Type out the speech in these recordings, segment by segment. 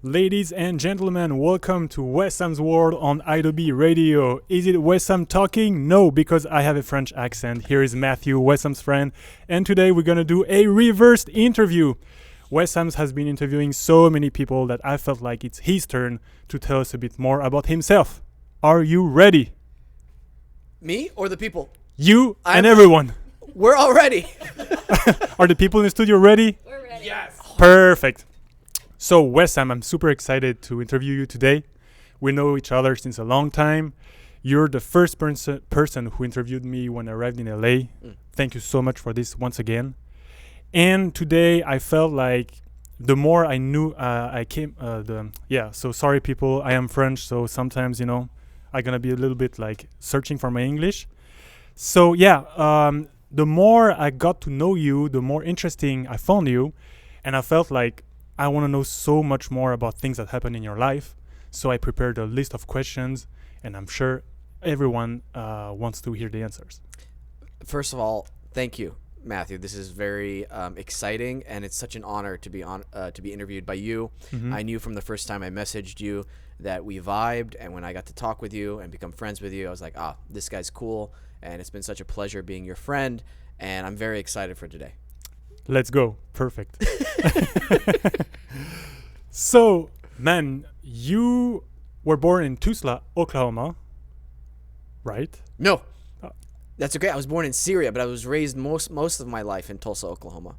Ladies and gentlemen, welcome to Wesam's World on IWB Radio. Is it Wesam talking? No, because I have a French accent. Here is Matthew, Wesam's friend, and today we're going to do a reversed interview. Wesam has been interviewing so many people that I felt like it's his turn to tell us a bit more about himself. Are you ready? Me or the people? You and everyone. We're all ready. Are the people in the studio ready? We're ready. Yes. Perfect. So, Wesam, I'm super excited to interview you today. We know each other since a long time. You're the first person who interviewed me when I arrived in LA. Thank you so much for this once again. And today I felt like the more I knew, so sorry people, I am French, so sometimes, I'm going to be a little bit like searching for my English. So, the more I got to know you, the more interesting I found you. And I felt like I want to know so much more about things that happen in your life. So I prepared a list of questions, and I'm sure everyone wants to hear the answers. First of all, thank you, Matthew. This is very exciting, and it's such an honor to be interviewed by you. Mm-hmm. I knew from the first time I messaged you that we vibed, and when I got to talk with you and become friends with you, I was like, this guy's cool, and it's been such a pleasure being your friend, and I'm very excited for today. Let's go. Perfect. So, man, you were born in Tulsa, Oklahoma, right? No. That's okay. I was born in Syria, but I was raised most of my life in Tulsa, Oklahoma.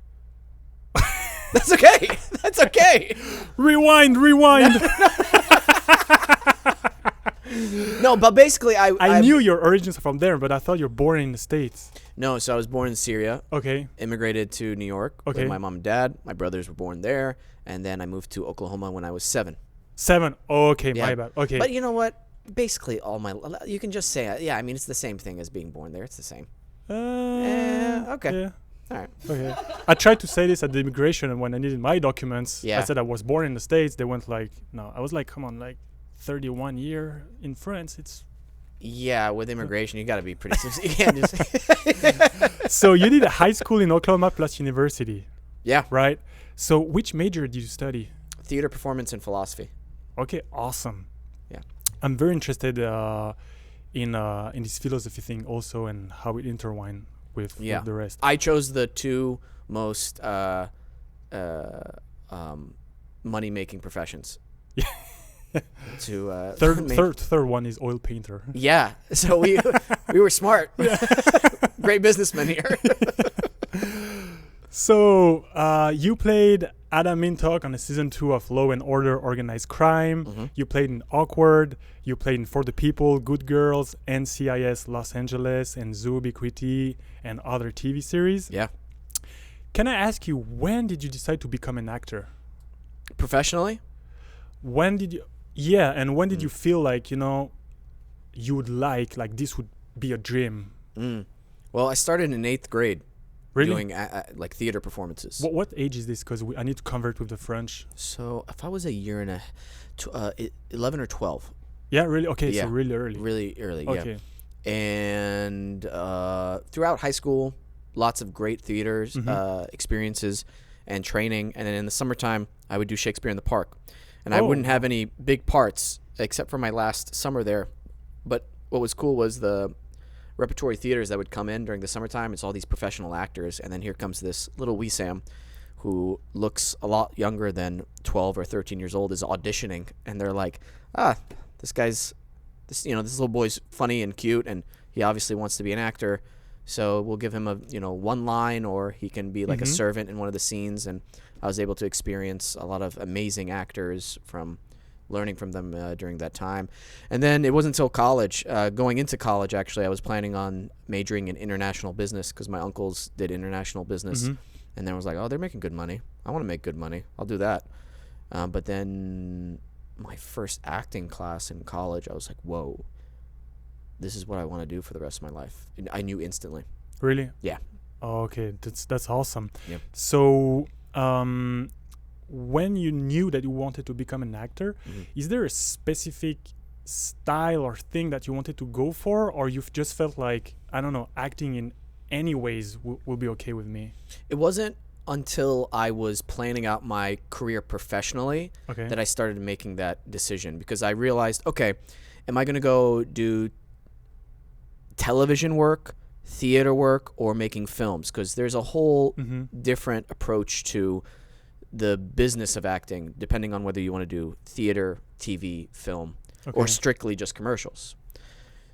That's okay. That's okay. Rewind. No, but basically I knew your origins are from there, but I thought you were born in the States. No, so I was born in Syria. Okay. Immigrated to New York with my mom and dad. My brothers were born there, and then I moved to Oklahoma when I was 7. 7. Okay, Yeah. my bad. Okay. But you know what? Basically, you can just say, it's the same thing as being born there. It's the same. Okay. Yeah. All right. Okay. I tried to say this at the immigration, and when I needed my documents, Yeah. I said I was born in the States. They went like, no. I was like, come on, like 31 year in France. It's Yeah, with immigration, you got to be pretty. You can't just. So you did a high school in Oklahoma plus university, Yeah. right? So which major did you study? Theater, performance, and philosophy. Okay, awesome. Yeah. I'm very interested in this philosophy thing also and how it intertwine with the rest. I chose the two most money-making professions. Third one is oil painter. Yeah, so we were smart. Great businessmen here. So you played Adam Mintock on the season 2 of Law and Order: Organized Crime. Mm-hmm. You played in Awkward. You played in For the People, Good Girls, NCIS Los Angeles, and Zoo Ubiquity, and other TV series. Yeah. Can I ask you, when did you decide to become an actor? Professionally? When did you? Yeah, and when did you feel like you would like this would be a dream? Well, I started in 8th grade. Really? Doing like theater performances. What age is this? Because I need to convert with the French. So if I was a year and 11 or 12. Yeah, really? Okay, Yeah. so really early. Really early, Okay. yeah. And throughout high school, lots of great theaters, experiences, and training. And then in the summertime, I would do Shakespeare in the Park. And I wouldn't have any big parts except for my last summer there. But what was cool was the repertory theaters that would come in during the summertime. It's all these professional actors. And then here comes this little Wesam who looks a lot younger than 12 or 13 years old is auditioning. And they're like, this little boy's funny and cute, and he obviously wants to be an actor. So we'll give him a one line, or he can be like a servant in one of the scenes. And I was able to experience a lot of amazing actors from learning from them during that time. And then it wasn't until college, going into college actually, I was planning on majoring in international business because my uncles did international business. And then I was like, they're making good money. I want to make good money. I'll do that. But then my first acting class in college, I was like, whoa, this is what I want to do for the rest of my life. And I knew instantly. Really? Yeah. Oh, okay, that's awesome. Yep. So, when you knew that you wanted to become an actor, is there a specific style or thing that you wanted to go for, or you've just felt like, I don't know, acting in any ways will be okay with me? It wasn't until I was planning out my career professionally Okay. that I started making that decision, because I realized, okay, am I going to go do television work, theater work, or making films? Because there's a whole different approach to the business of acting, depending on whether you want to do theater, TV, film, or strictly just commercials.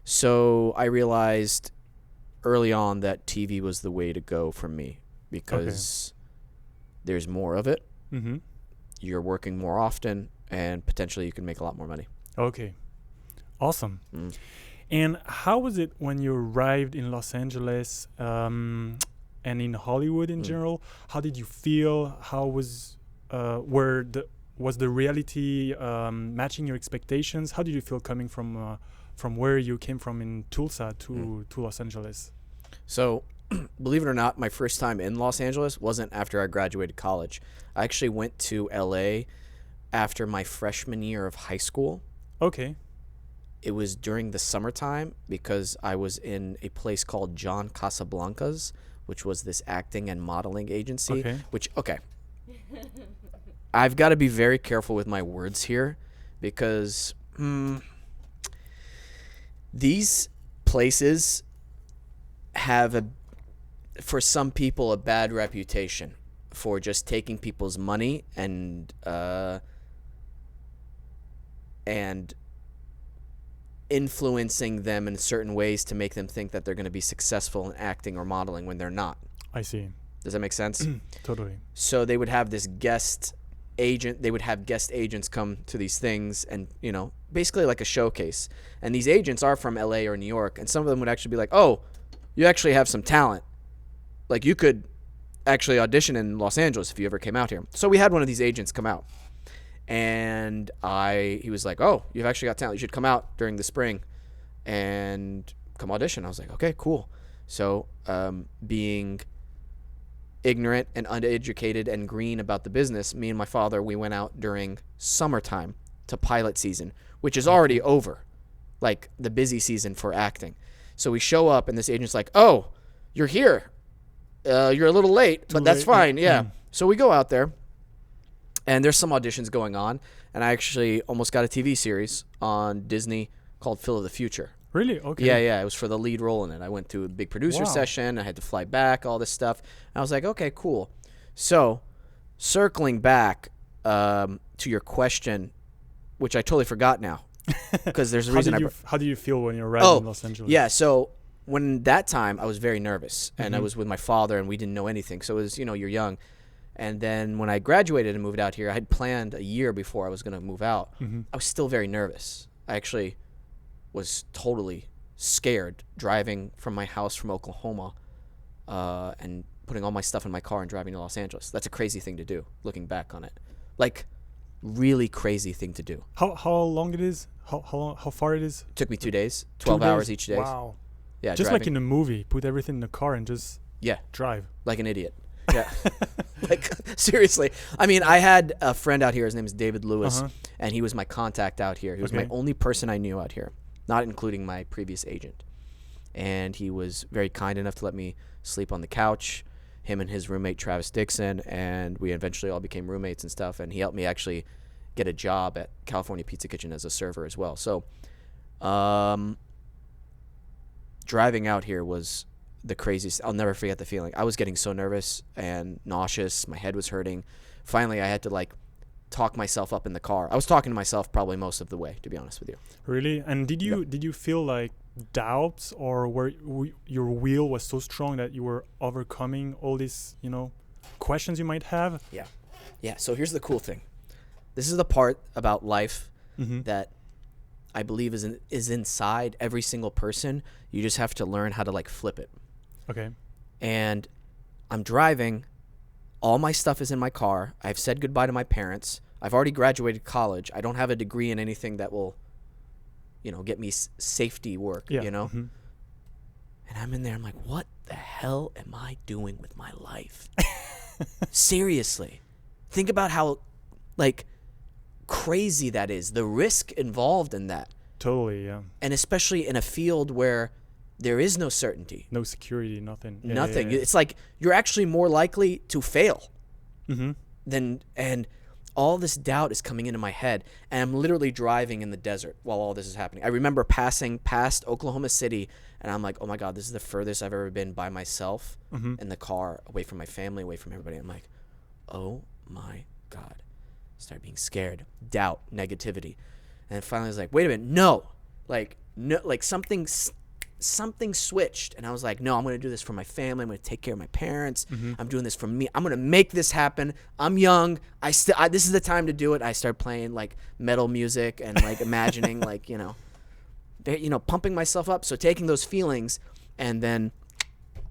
So I realized early on that TV was the way to go for me, because there's more of it. You're working more often, and potentially you can make a lot more money. Okay. Awesome. And how was it when you arrived in Los Angeles and in Hollywood in general? How did you feel? How was was the reality matching your expectations? How did you feel coming from where you came from in Tulsa to Los Angeles? So, believe it or not, my first time in Los Angeles wasn't after I graduated college. I actually went to LA after my freshman year of high school. Okay. It was during the summertime, because I was in a place called John Casablancas, which was this acting and modeling agency. I've got to be very careful with my words here, because these places have, for some people, a bad reputation for just taking people's money and influencing them in certain ways to make them think that they're going to be successful in acting or modeling when they're not. I see. Does that make sense? Totally. So they would have this guest agent. They would have guest agents come to these things, and basically like a showcase. And these agents are from LA or New York, and some of them would actually be like, "Oh, you actually have some talent. Like, you could actually audition in Los Angeles if you ever came out here." So we had one of these agents come out, and he was like, "Oh, you've actually got talent. You should come out during the spring and come audition." I was like, "Okay, cool." So being ignorant and uneducated and green about the business, me and my father, we went out during summertime to pilot season, which is already over, like the busy season for acting. So we show up, and this agent's like, "Oh, you're here. You're a little late, but that's fine." Yeah. So we go out there, and there's some auditions going on, and I actually almost got a TV series on Disney called Phil of the Future. Really? Okay. Yeah. It was for the lead role in it. I went to a big producer session. I had to fly back, all this stuff. And I was like, okay, cool. So, circling back to your question, which I totally forgot now, because there's a reason. How do you feel when you arrived in Los Angeles? Yeah. So when that time, I was very nervous, and I was with my father, and we didn't know anything. So it was, you're young. And then when I graduated and moved out here, I had planned a year before I was going to move out. I was still very nervous. I actually was totally scared driving from my house from Oklahoma and putting all my stuff in my car and driving to Los Angeles. That's a crazy thing to do, looking back on it. Like, really crazy thing to do. How long it is? How far it is? It took me 2 days, 12 hours each day. Wow. Yeah, just driving. like in a movie, put everything in the car and just drive. Like an idiot. Yeah. Like, seriously. I mean, I had a friend out here. His name is David Lewis, and he was my contact out here. He was my only person I knew out here, not including my previous agent. And he was very kind enough to let me sleep on the couch, him and his roommate, Travis Dixon, and we eventually all became roommates and stuff. And he helped me actually get a job at California Pizza Kitchen as a server as well. So driving out here was the craziest. I'll never forget the feeling. I was getting so nervous and nauseous. My head was hurting. Finally, I had to talk myself up in the car. I was talking to myself probably most of the way, to be honest with you. Really? And did you feel like doubts, or your will was so strong that you were overcoming all these questions you might have? Yeah. So here's the cool thing. This is the part about life that I believe is inside every single person. You just have to learn how to flip it. Okay. And I'm driving. All my stuff is in my car. I've said goodbye to my parents. I've already graduated college. I don't have a degree in anything that will, get me safety work, And I'm in there. I'm like, what the hell am I doing with my life? Seriously. Think about how, crazy that is. The risk involved in that. Totally, yeah. And especially in a field where there is no certainty. No security, nothing. Nothing. It's like you're actually more likely to fail Mm-hmm. and all this doubt is coming into my head, and I'm literally driving in the desert while all this is happening. I remember passing past Oklahoma City, and I'm like, oh my God, this is the furthest I've ever been by myself in the car, away from my family, away from everybody. I'm like, oh my God. Start being scared, doubt, negativity. And finally I was like, wait a minute, no, something switched, and I was like, no, I'm going to do this for my family. I'm going to take care of my parents. I'm doing this for me. I'm going to make this happen. I'm young. This is the time to do it. I started playing like metal music and like imagining like, pumping myself up. So taking those feelings and then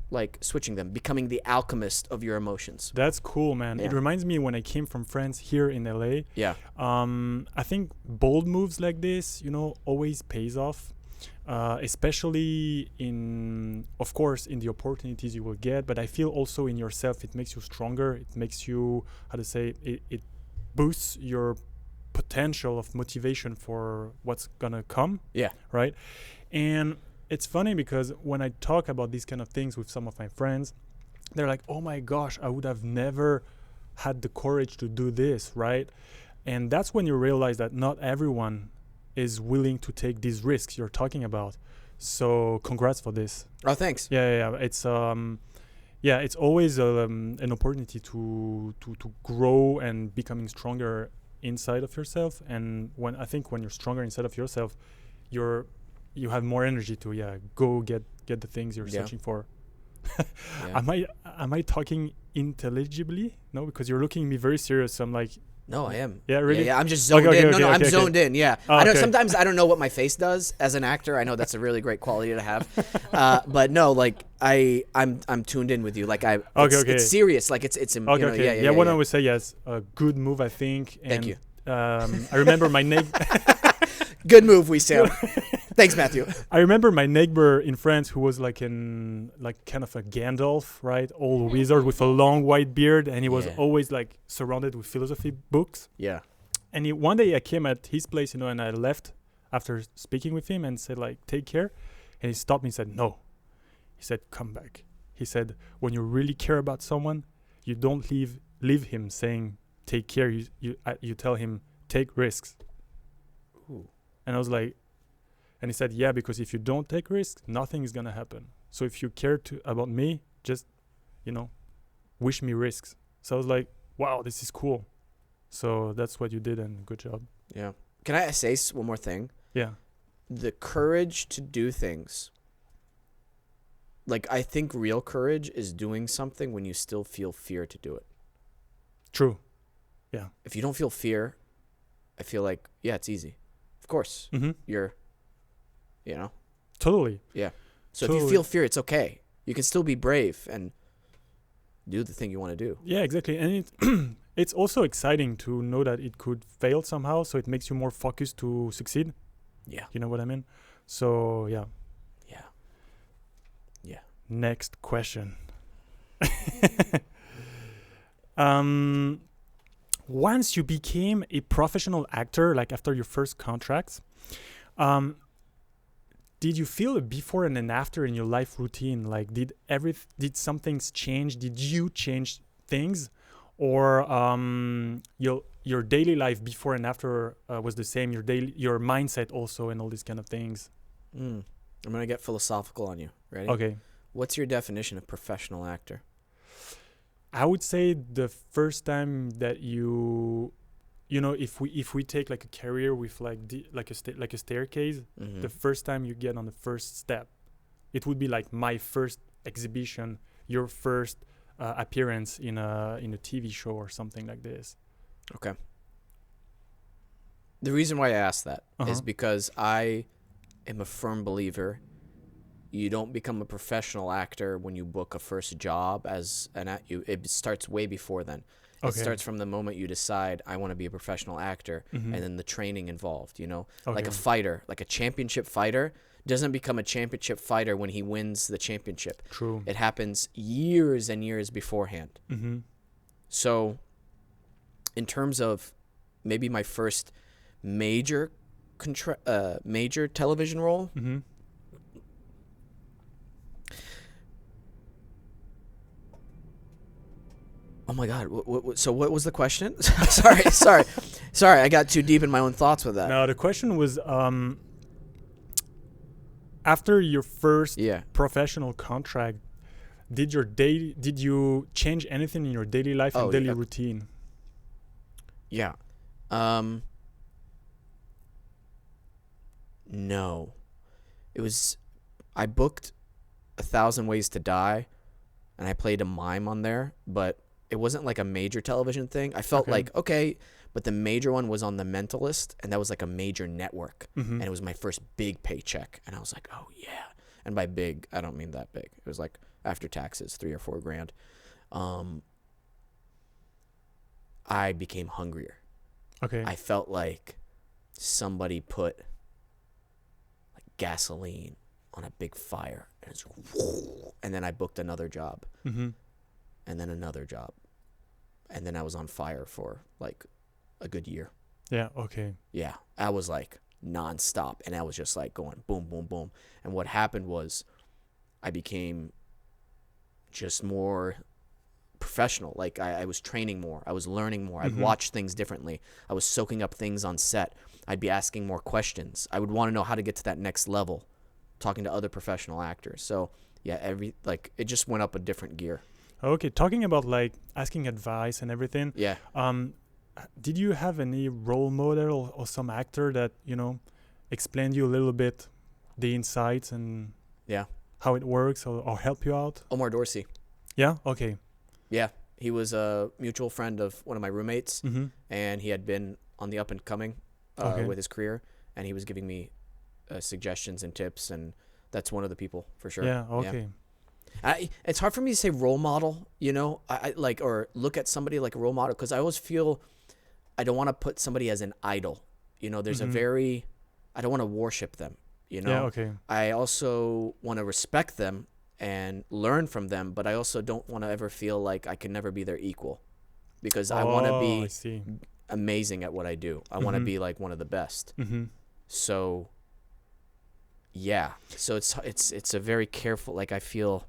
like switching them, becoming the alchemist of your emotions. That's cool, man. Yeah. It reminds me when I came from France here in LA. Yeah. I think bold moves like this, always pays off. Especially of course, in the opportunities you will get, but I feel also in yourself, it makes you stronger. It makes you, it boosts your potential of motivation for what's gonna come. Yeah. Right. And it's funny because when I talk about these kind of things with some of my friends, they're like, oh my gosh, I would have never had the courage to do this. Right. And that's when you realize that not everyone is willing to take these risks you're talking about. So congrats for this. Oh, thanks. Yeah. It's it's always an opportunity to grow and becoming stronger inside of yourself. And when you're stronger inside of yourself, you have more energy to go get the things you're searching for. Yeah. Am I talking intelligibly? No, because you're looking at me very serious. So I'm like, no, I am. Yeah, really? Yeah, I'm just zoned in. I'm zoned in. Yeah. Oh, Sometimes I don't know what my face does as an actor. I know that's a really great quality to have. But no, like I'm tuned in with you. Like it's serious. Like it's okay. Yeah, what I would say, yes, a good move, I think. And, thank you. I remember my Good move, Wesam. Thanks, Matthew. I remember my neighbor in France who was like kind of a Gandalf, right? Old wizard with a long white beard, and he was always like surrounded with philosophy books. Yeah. And one day I came at his place, and I left after speaking with him and said like, take care. And he stopped me and said, no. He said, come back. He said, when you really care about someone, you don't leave him saying, take care. You tell him, take risks. Ooh. And I was like, and he said, yeah, because if you don't take risks, nothing is going to happen. So if you care about me, just, wish me risks. So I was like, wow, this is cool. So that's what you did, and good job. Yeah. Can I say one more thing? Yeah. The courage to do things. Like, I think real courage is doing something when you still feel fear to do it. True. Yeah. If you don't feel fear, I feel like, it's easy. Of course. Mm-hmm. You're, Totally. Yeah. So if you feel fear, it's okay. You can still be brave and do the thing you want to do. Yeah, exactly. And it's also exciting to know that it could fail somehow, so it makes you more focused to succeed. Yeah. You know what I mean? So, yeah. Yeah. Yeah. Next question. Once you became a professional actor, like after your first contracts, did you feel a before and an after in your life routine? Like, did some things change? Did you change things, or your daily life before and after was the same? Your mindset also, and all these kind of things. I'm gonna get philosophical on you. Ready? Okay. What's your definition of professional actor? I would say the first time that if we take like a career with like a staircase, Mm-hmm. the first time you get on the first step, it would be like my first exhibition, your first appearance in a TV show or something like this. Okay. The reason why I asked that is because I am a firm believer you don't become a professional actor when you book a first job as it starts way before then. It starts from the moment you decide I want to be a professional actor, and then the training involved, like a fighter, like a championship fighter doesn't become a championship fighter when he wins the championship. True. It happens years and years beforehand. Mm-hmm. So in terms of maybe my first major television role, my God. So what was the question? Sorry. I got too deep in my own thoughts with that. No, the question was, after your first professional contract, did you change anything in your daily life and daily routine? Yeah. No. I booked 1,000 Ways to Die, and I played a mime on there, but it wasn't like a major television thing. I felt like, okay, but the major one was on The Mentalist, and that was like a major network, and it was my first big paycheck, and I was like, oh yeah. And by big, I don't mean that big. It was like after taxes, $3,000 or $4,000. I became hungrier. Okay. I felt like somebody put like gasoline on a big fire, and it's and then I booked another job, and then another job, and then I was on fire for like a good year. Yeah. Okay. Yeah, I was like nonstop, and I was just like going boom, boom, boom. And what happened was, I became just more professional. Like I was training more. I was learning more. I'd watch things differently. I was soaking up things on set. I'd be asking more questions. I would want to know how to get to that next level, talking to other professional actors. So yeah, it just went up a different gear. Okay, talking about like asking advice and everything. Yeah. Did you have any role model or some actor that, explained you a little bit the insights and how it works or help you out? Omar Dorsey. Yeah. Okay. Yeah, he was a mutual friend of one of my roommates, and he had been on the up and coming with his career, and he was giving me suggestions and tips, and that's one of the people for sure. Yeah. Okay. It's hard for me to say role model, I like, or look at somebody like a role model, because I always feel I don't want to put somebody as an idol. There's I don't want to worship them. Yeah. Okay. I also want to respect them and learn from them, but I also don't want to ever feel like I can never be their equal, because I want to be amazing at what I do. I want to be like one of the best. So yeah, so it's a very careful, like, I feel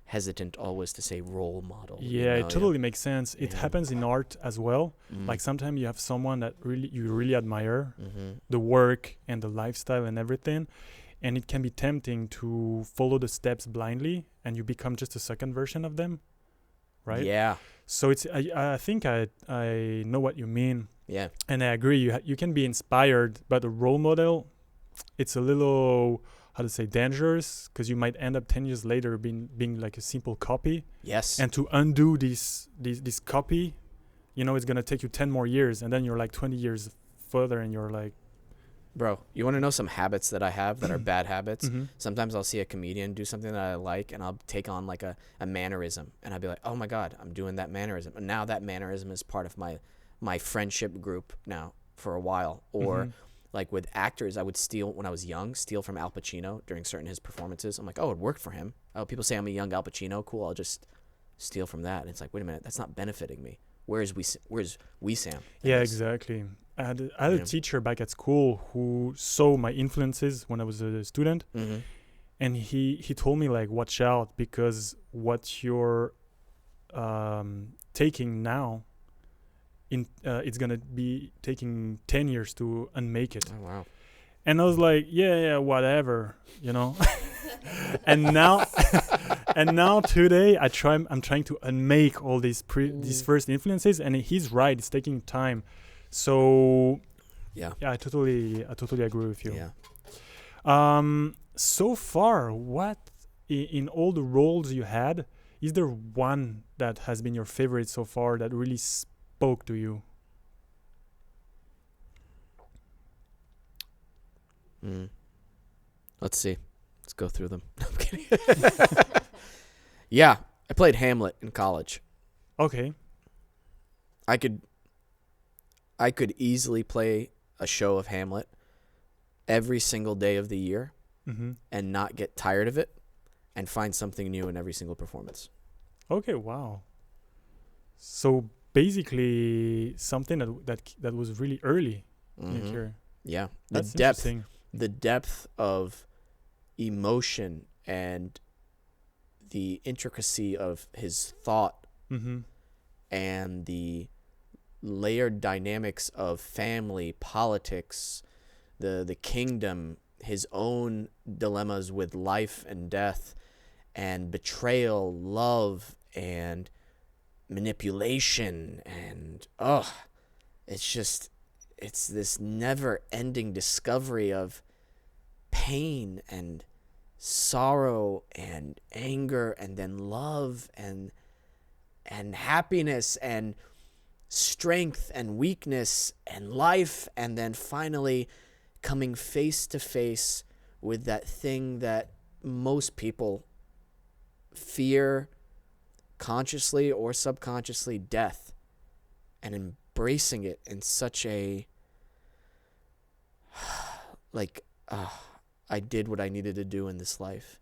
hesitant always to say role model. Yeah, it totally makes sense. It happens in art as well. Like sometimes you have someone that you really admire, the work and the lifestyle and everything, and it can be tempting to follow the steps blindly, and you become just a second version of them, right? Yeah. So I think I know what you mean. Yeah. And I agree. You can be inspired, but a role model, it's a little, how to say, dangerous, because you might end up 10 years later being like a simple copy. Yes. And to undo this copy, it's gonna take you 10 more years, and then you're like 20 years further, and you're like, bro, you want to know some habits that I have that are bad habits? Sometimes I'll see a comedian do something that I like, and I'll take on like a mannerism, and I'll be like, oh my God, I'm doing that mannerism. And now that mannerism is part of my friendship group now for a while. Or like with actors, I would steal, when I was young, steal from Al Pacino during certain his performances. I'm like, oh, it worked for him. Oh, people say I'm a young Al Pacino. Cool, I'll just steal from that. And it's like, wait a minute, that's not benefiting me. Where's Wesam? Yeah, exactly. I had a teacher back at school who saw my influences when I was a student, and he told me, like, watch out, because what you're taking now, it's gonna be taking 10 years to unmake it. Oh wow. And I was like, yeah, whatever, and now today I'm trying to unmake all these first influences, and he's right, it's taking time. So yeah, I totally agree with you. Yeah. So far, what in all the roles you had, is there one that has been your favorite so far that really spoke to you? Let's see. Let's go through them. No, I'm kidding. Yeah, I played Hamlet in college. Okay. I could easily play a show of Hamlet every single day of the year and not get tired of it, and find something new in every single performance. Okay, wow. So basically something that was really early in your career. Yeah. That's interesting. The depth of emotion and the intricacy of his thought and the layered dynamics of family, politics, the kingdom, his own dilemmas with life and death, and betrayal, love, and manipulation, and it's this never-ending discovery of pain and sorrow and anger, and then love and happiness and strength and weakness and life, and then finally coming face to face with that thing that most people fear, consciously or subconsciously, death, and embracing it in such a I did what I needed to do in this life.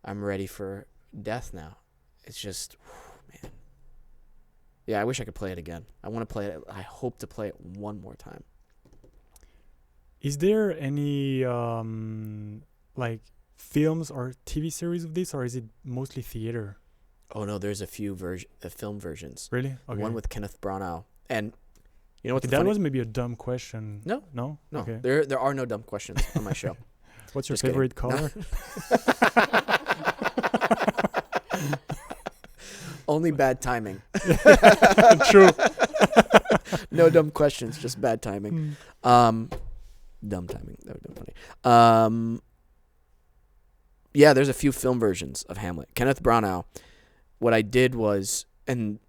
I'm ready for death now. It's just, man. Yeah, I wish I could play it again. I want to play it. I hope to play it one more time. Is there any like films or TV series of this, or is it mostly theater? Oh no, there's a few film versions. Really? Okay. One with Kenneth Branagh, and you know what? That was maybe a dumb question. No. Okay. There are no dumb questions on my show. What's your Just favorite kidding. color? Only bad timing. True. No dumb questions, just bad timing. Dumb timing. That would be funny. Yeah, there's a few film versions of Hamlet. Kenneth Branagh. What I did was, and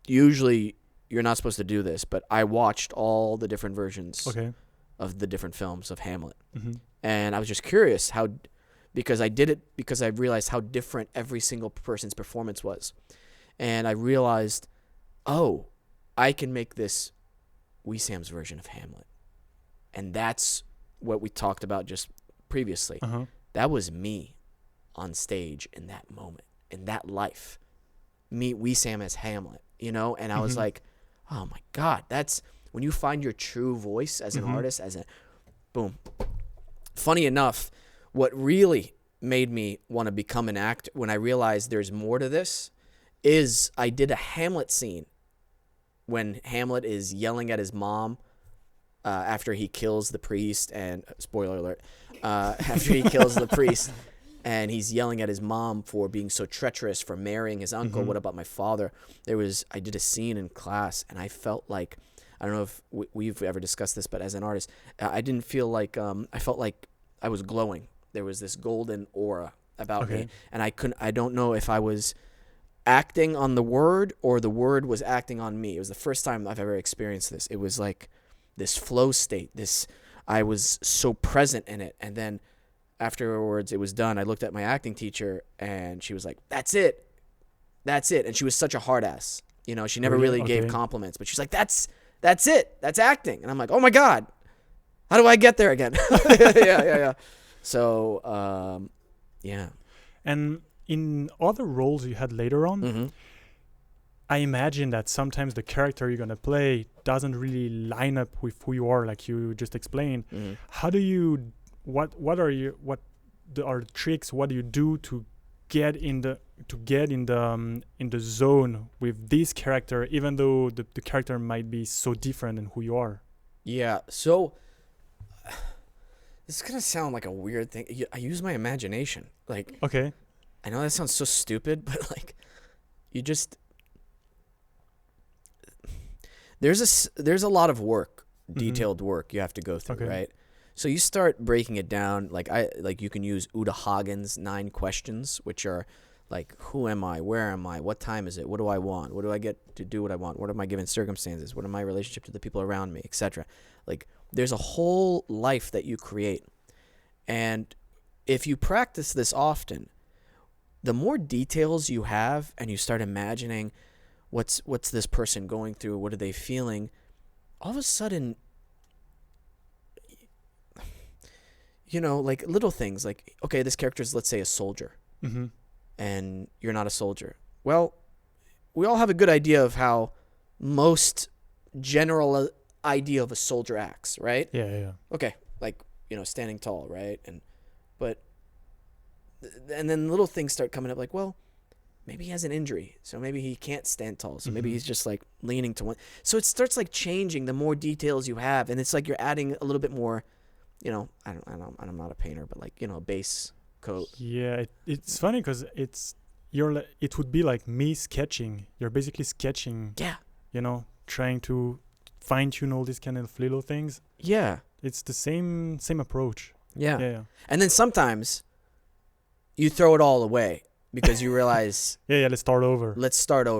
usually you're not supposed to do this, but I watched all the different versions of the different films of Hamlet. Mm-hmm. And I was just curious because I did it because I realized how different every single person's performance was. And I realized, I can make this Wesam's version of Hamlet. And that's what we talked about just previously. Uh-huh. That was me on stage in that moment, in that life. Me, Wesam as Hamlet, And I was like, oh my God, that's when you find your true voice as an artist, boom. Funny enough, what really made me want to become an actor when I realized there's more to this is I did a Hamlet scene when Hamlet is yelling at his mom after he kills the priest, and spoiler alert, after he kills the priest, and he's yelling at his mom for being so treacherous, for marrying his uncle. What about my father? I did a scene in class, and I felt like, I don't know if we've ever discussed this, but as an artist, I didn't feel like, I felt like I was glowing. There was this golden aura about me, and I don't know if I was acting on the word or the word was acting on me. It was the first time I've ever experienced this. It was like this flow state, I was so present in it. And then afterwards it was done, I looked at my acting teacher and she was like, that's it. And she was such a hard ass. She never really gave compliments, but she's like, that's it. That's acting. And I'm like, oh my God, how do I get there again? Yeah. So, yeah. And in other roles you had later on, I imagine that sometimes the character you're going to play doesn't really line up with who you are, like you just explained. How do you, what are the tricks? What do you do to get in the zone with this character, even though the character might be so different than who you are? Yeah. So this is going to sound like a weird thing. I use my imagination. Like, okay. I know that sounds so stupid, but like you just, there's a lot of work, detailed work you have to go through, right? So you start breaking it down, like you can use Uta Hagen's 9 questions, which are like, who am I? Where am I? What time is it? What do I want? What do I get to do what I want? What are my given circumstances? What are my relationship to the people around me, etc.? Like there's a whole life that you create. And if you practice this often, the more details you have and you start imagining what's this person going through, what are they feeling, all of a sudden, like little things like, okay, this character is, let's say, a soldier, and you're not a soldier. Well, we all have a good idea of how most general idea of a soldier acts, right? Yeah. Okay, like, standing tall, right? And then little things start coming up like, well, maybe he has an injury, so maybe he can't stand tall, so maybe he's just like leaning to one. So it starts like changing the more details you have, and it's like you're adding a little bit more, I'm not a painter, but like, a base coat. Yeah, it's funny because it would be like me sketching. You're basically sketching. Yeah. Trying to fine tune all these kind of little things. Yeah. It's the same approach. Yeah. Yeah. And then sometimes you throw it all away because you realize, let's start over.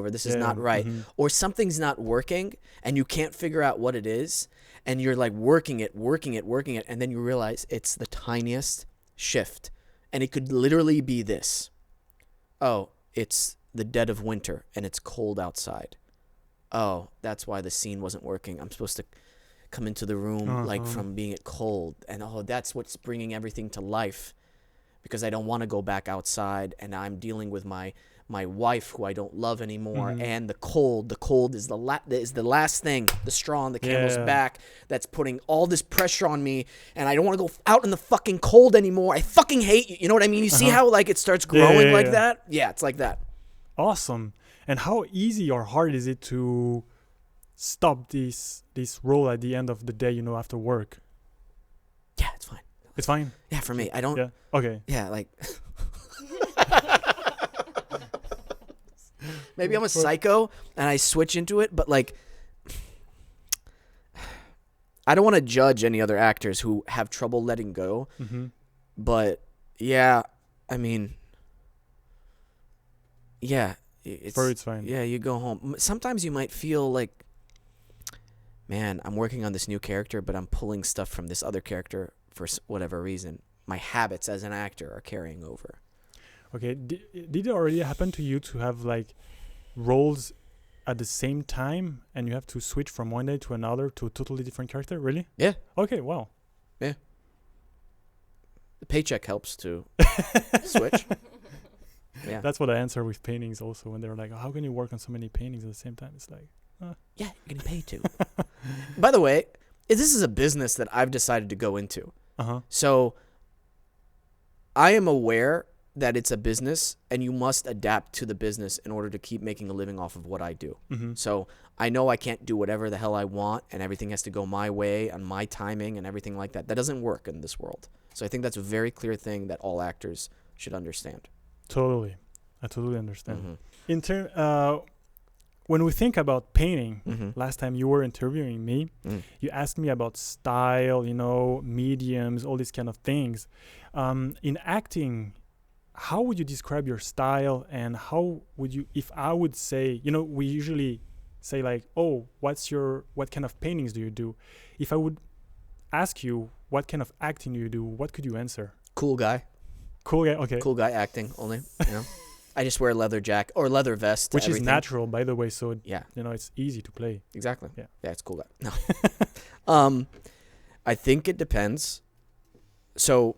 This is not right. Or something's not working and you can't figure out what it is. And you're like working it. And then you realize it's the tiniest shift. And it could literally be this. Oh, it's the dead of winter and it's cold outside. Oh, that's why the scene wasn't working. I'm supposed to come into the room like from being it cold. And that's what's bringing everything to life. Because I don't want to go back outside and I'm dealing with my wife who I don't love anymore, and the cold. The cold is the last thing, the straw on the camel's back that's putting all this pressure on me, and I don't want to go out in the fucking cold anymore. I fucking hate you. You know what I mean? You see how like it starts growing like that? Yeah, it's like that. Awesome. And how easy or hard is it to stop this role at the end of the day, after work? Yeah, it's fine. It's fine? Yeah, for me. I don't... Yeah. Okay. Yeah, like... Maybe I'm a psycho and I switch into it, but like... I don't want to judge any other actors who have trouble letting go. But, yeah, I mean... Yeah. It's fine. Yeah, you go home. Sometimes you might feel like... Man, I'm working on this new character, but I'm pulling stuff from this other character for whatever reason. My habits as an actor are carrying over. Okay. Did it already happen to you to have like roles at the same time and you have to switch from one day to another to a totally different character? Really? Yeah. Okay. Wow. Yeah. The paycheck helps to switch. Yeah. That's what I answer with paintings also when they're like, how can you work on so many paintings at the same time? It's like, yeah, you're getting paid to. By the way, this is a business that I've decided to go into. So I am aware that it's a business and you must adapt to the business in order to keep making a living off of what I do. So I know I can't do whatever the hell I want and everything has to go my way on my timing and everything like that. That doesn't work in this world. So I think that's a very clear thing that all actors should understand. Totally. I totally understand. When we think about painting, last time you were interviewing me, you asked me about style, mediums, all these kind of things. In acting, how would you describe your style, and how would you, if I would say, we usually say like, oh, what kind of paintings do you do? If I would ask you, what kind of acting do you do? What could you answer? Cool guy. Cool guy, okay. Cool guy acting only, I just wear a leather jacket or leather vest. Which is natural, by the way, so yeah, it's easy to play. Exactly. Yeah, it's cool guy. No. I think it depends. So,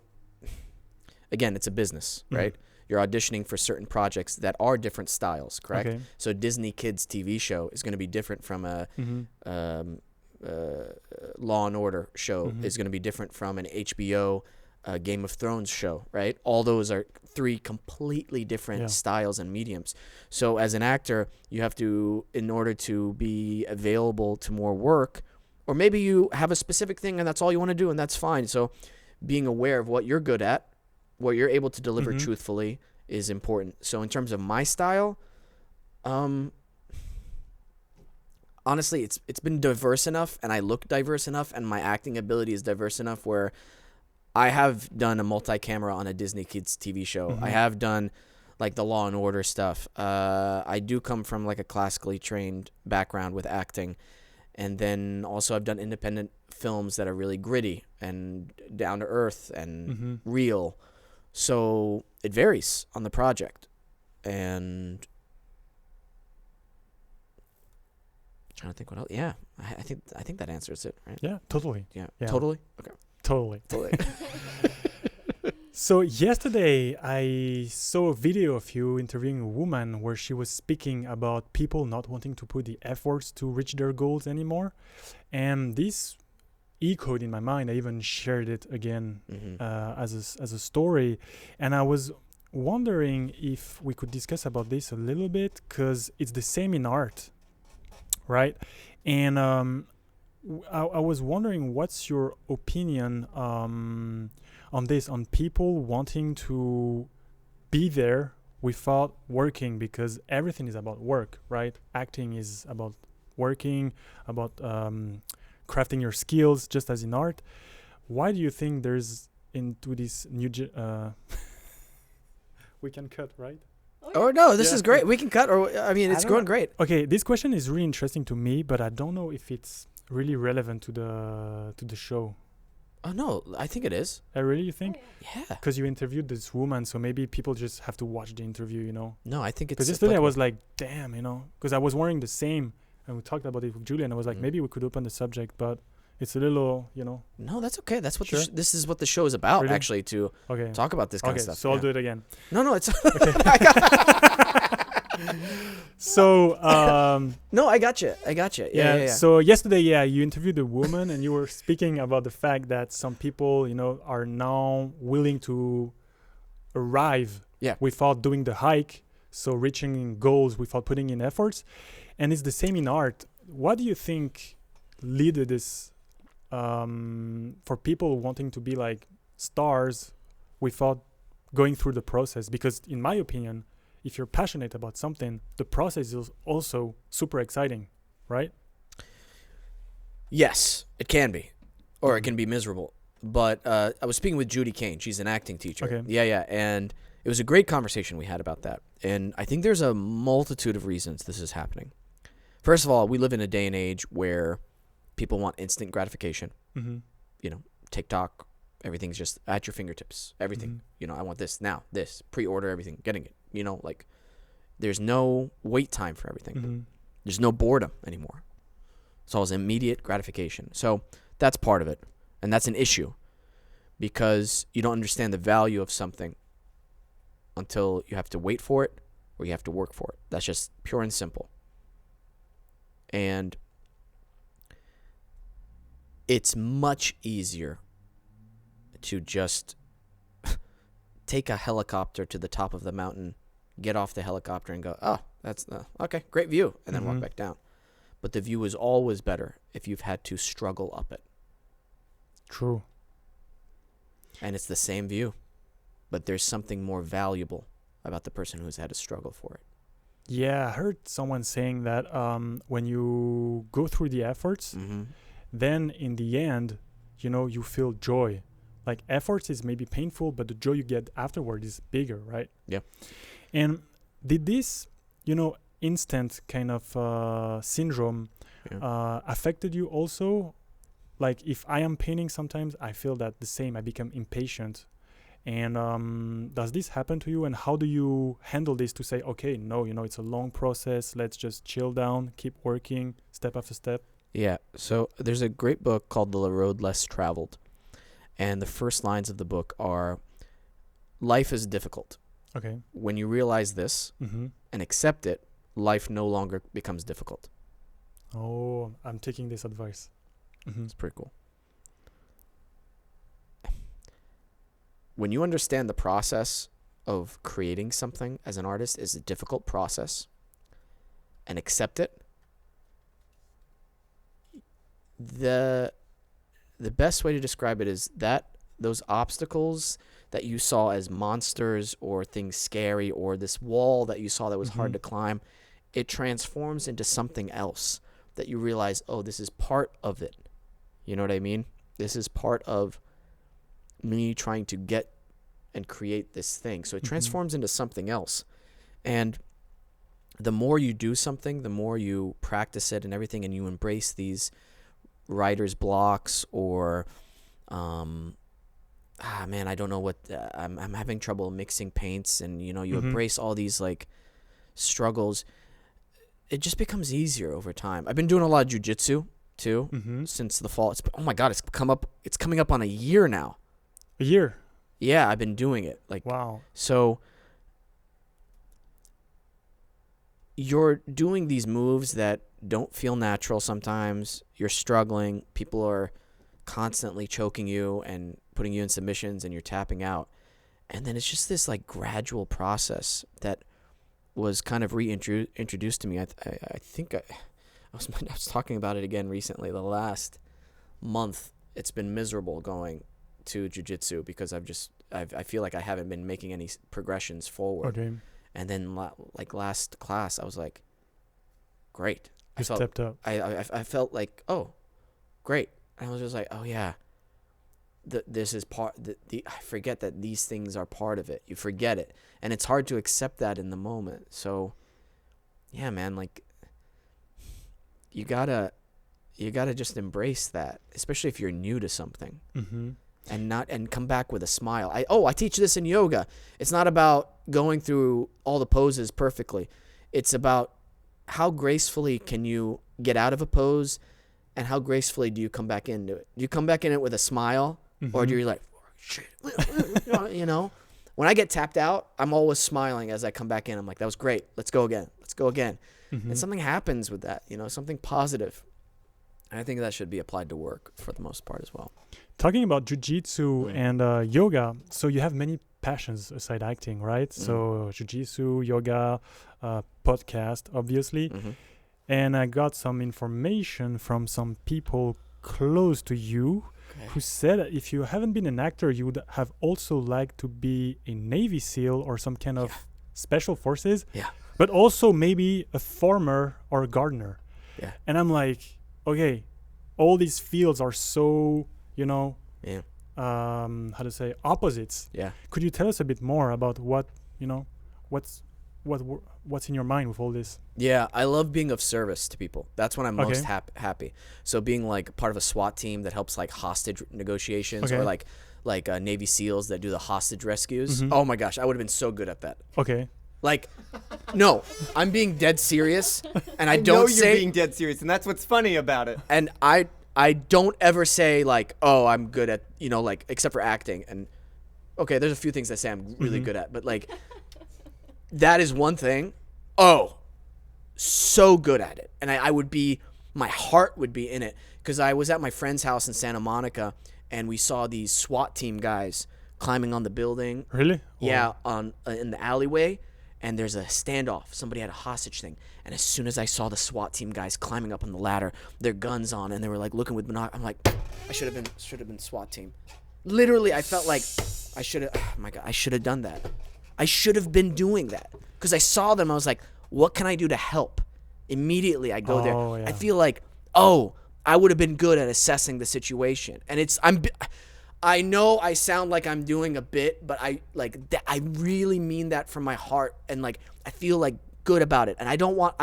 again, it's a business, right? You're auditioning for certain projects that are different styles, correct? Okay. So Disney Kids TV show is going to be different from a Law and Order show. Is going to be different from an HBO Game of Thrones show, right? All those are three completely different styles and mediums. So as an actor, you have to, in order to be available to more work, or maybe you have a specific thing and that's all you want to do and that's fine. So being aware of what you're good at, what you're able to deliver truthfully is important. So in terms of my style, honestly, it's been diverse enough and I look diverse enough and my acting ability is diverse enough where I have done a multi-camera on a Disney Kids TV show. I have done like the Law and Order stuff. I do come from like a classically trained background with acting. And then also I've done independent films that are really gritty and down to earth and real. So it varies on the project. And I'm trying to think what else. Yeah, I think that answers it, right? Yeah, totally. Yeah. Totally? Okay. Totally. So yesterday I saw a video of you interviewing a woman where she was speaking about people not wanting to put the efforts to reach their goals anymore. And this echoed in my mind. I even shared it again as a story. And I was wondering if we could discuss about this a little bit, because it's the same in art, right? And I was wondering, what's your opinion on this, on people wanting to be there without working, because everything is about work, right? Acting is about working, about crafting your skills, just as in art. Why do you think there's into this new we can cut, right? Oh no, this is great. We can cut, or I mean, it's going great. Okay, this question is really interesting to me, but I don't know if it's really relevant to the show. Oh no, I think it is. Really, you think? Yeah. Because you interviewed this woman, so maybe people just have to watch the interview, you know? No, I think it's. Because yesterday I was like, damn, you know, because I was wearing the same, and we talked about it with Julia, and I was like, maybe we could open the subject, but it's a little, you know. No, that's okay. That's what this is what the show is about, Really? actually, to talk about this kind of stuff. So I'll do it again. No, it's. So no, I got you. Yeah. So yesterday, you interviewed a woman, and you were speaking about the fact that some people, you know, are now willing to arrive without doing the hike, so reaching goals without putting in efforts. And it's the same in art. What do you think led this for people wanting to be like stars without going through the process? Because in my opinion, if you're passionate about something, the process is also super exciting, right? Yes, it can be, or it can be miserable. But I was speaking with Judy Kane. She's an acting teacher. Okay. Yeah, and it was a great conversation we had about that. And I think there's a multitude of reasons this is happening. First of all, we live in a day and age where people want instant gratification. Mm-hmm. You know, TikTok, everything's just at your fingertips. Everything. Mm-hmm. You know, I want this now, this, pre-order everything, getting it. You know, like there's no wait time for everything. Mm-hmm. There's no boredom anymore. It's always immediate gratification. So that's part of it. And that's an issue because you don't understand the value of something until you have to wait for it or you have to work for it. That's just pure and simple. And it's much easier to just take a helicopter to the top of the mountain, get off the helicopter and go, oh, that's okay, great view, and then walk back down. But the view is always better if you've had to struggle up it. True. And it's the same view, but there's something more valuable about the person who's had to struggle for it. Yeah, I heard someone saying that when you go through the efforts, then in the end, you know, you feel joy. Like efforts is maybe painful, but the joy you get afterward is bigger, right? Yeah. And did this, you know, instant kind of syndrome affected you also? Like if I am painting sometimes, I feel that the same. I become impatient. And does this happen to you? And how do you handle this to say, okay, no, you know, it's a long process. Let's just chill down, keep working step after step. Yeah. So there's a great book called The Road Less Traveled. And the first lines of the book are, life is difficult. Okay. When you realize this and accept it, life no longer becomes difficult. Oh, I'm taking this advice. It's pretty cool. When you understand the process of creating something as an artist is a difficult process and accept it, the best way to describe it is that those obstacles that you saw as monsters or things scary or this wall that you saw that was hard to climb, it transforms into something else that you realize, oh, this is part of it. You know what I mean? This is part of me trying to get and create this thing. So it transforms into something else. And the more you do something, the more you practice it and everything, and you embrace these writer's blocks or, I don't know what, I'm having trouble mixing paints, and, you know, you embrace all these, like, struggles. It just becomes easier over time. I've been doing a lot of jiu-jitsu, too, since the fall. Oh, my God, it's coming up on a year now. A year? Yeah, I've been doing it. Like, wow. So you're doing these moves that don't feel natural sometimes. You're struggling. People are constantly choking you and putting you in submissions, and you're tapping out. And then it's just this like gradual process that was kind of reintroduced to me. I think I was talking about it again recently. The last month, it's been miserable going to jiu-jitsu because I feel like I haven't been making any progressions forward. Okay. And then like last class, I was like, great. You stepped up. I felt like, oh, great. And I was just like, oh yeah, this is part. I forget that these things are part of it. You forget it, and it's hard to accept that in the moment. So, yeah, man, like you gotta just embrace that, especially if you're new to something. Mm-hmm. And come back with a smile. I teach this in yoga. It's not about going through all the poses perfectly. It's about how gracefully can you get out of a pose, and how gracefully do you come back into it? Do you come back in it with a smile, or do you like, oh, shit, you know? When I get tapped out, I'm always smiling as I come back in. I'm like, that was great. Let's go again. Let's go again. Mm-hmm. And something happens with that, something positive. And I think that should be applied to work for the most part as well. Talking about jiu-jitsu and yoga, so you have many passions aside acting, right? So jiu-jitsu, yoga, podcast, obviously. Mm-hmm. And I got some information from some people close to you who said that if you haven't been an actor, you would have also liked to be a Navy SEAL or some kind of special forces. Yeah. But also maybe a farmer or a gardener. Yeah. And I'm like, okay, all these fields are so, how to say, opposites. Yeah. Could you tell us a bit more about what, what's in your mind with all this? Yeah, I love being of service to people. That's when I'm most happy. So being like part of a SWAT team that helps like hostage negotiations or like Navy SEALs that do the hostage rescues. Mm-hmm. Oh my gosh, I would have been so good at that. Okay. Like, no, I'm being dead serious, and I know don't you're say being dead serious, and that's what's funny about it. And I don't ever say like, oh, I'm good at, like, except for acting. And okay, there's a few things I say I'm really good at, but like, that is one thing. Oh, so good at it. And my heart would be in it, because I was at my friend's house in Santa Monica, and we saw these SWAT team guys climbing on the building. Really? Yeah, in the alleyway. And there's a standoff. Somebody had a hostage thing. And as soon as I saw the SWAT team guys climbing up on the ladder, their guns on, and they were like looking with binoculars, I'm like, I should have been SWAT team. Literally, I felt like I should have done that. I should have been doing that. Because I saw them, I was like, what can I do to help? Immediately I go there. Yeah. I feel like, I would have been good at assessing the situation. And I know I sound like I'm doing a bit, but I really mean that from my heart, and like I feel like good about it. And I don't want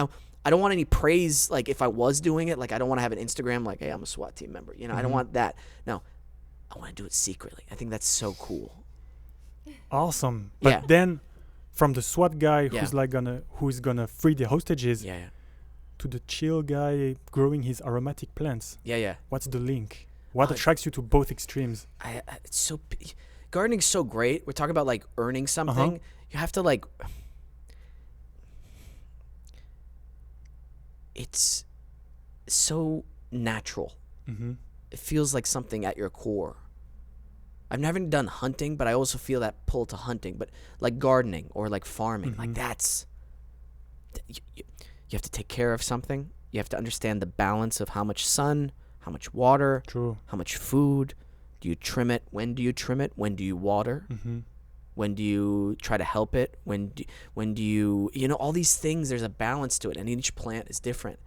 any praise. Like if I was doing it, like I don't want to have an Instagram like, hey, I'm a SWAT team member. I don't want that. No, I want to do it secretly. I think that's so cool. Awesome. But then, from the SWAT guy who's gonna free the hostages, to the chill guy growing his aromatic plants. Yeah. What's the link? What attracts you to both extremes? Gardening's so great. We're talking about like earning something. You have to like. It's so natural. Mm-hmm. It feels like something at your core. I've never done hunting, but I also feel that pull to hunting. But like gardening or like farming, like that's. You have to take care of something. You have to understand the balance of how much sun, how much water, how much food. Do you trim it? When do you trim it? When do you water? Mm-hmm. When do you try to help it? When do you all these things, there's a balance to it, and each plant is different.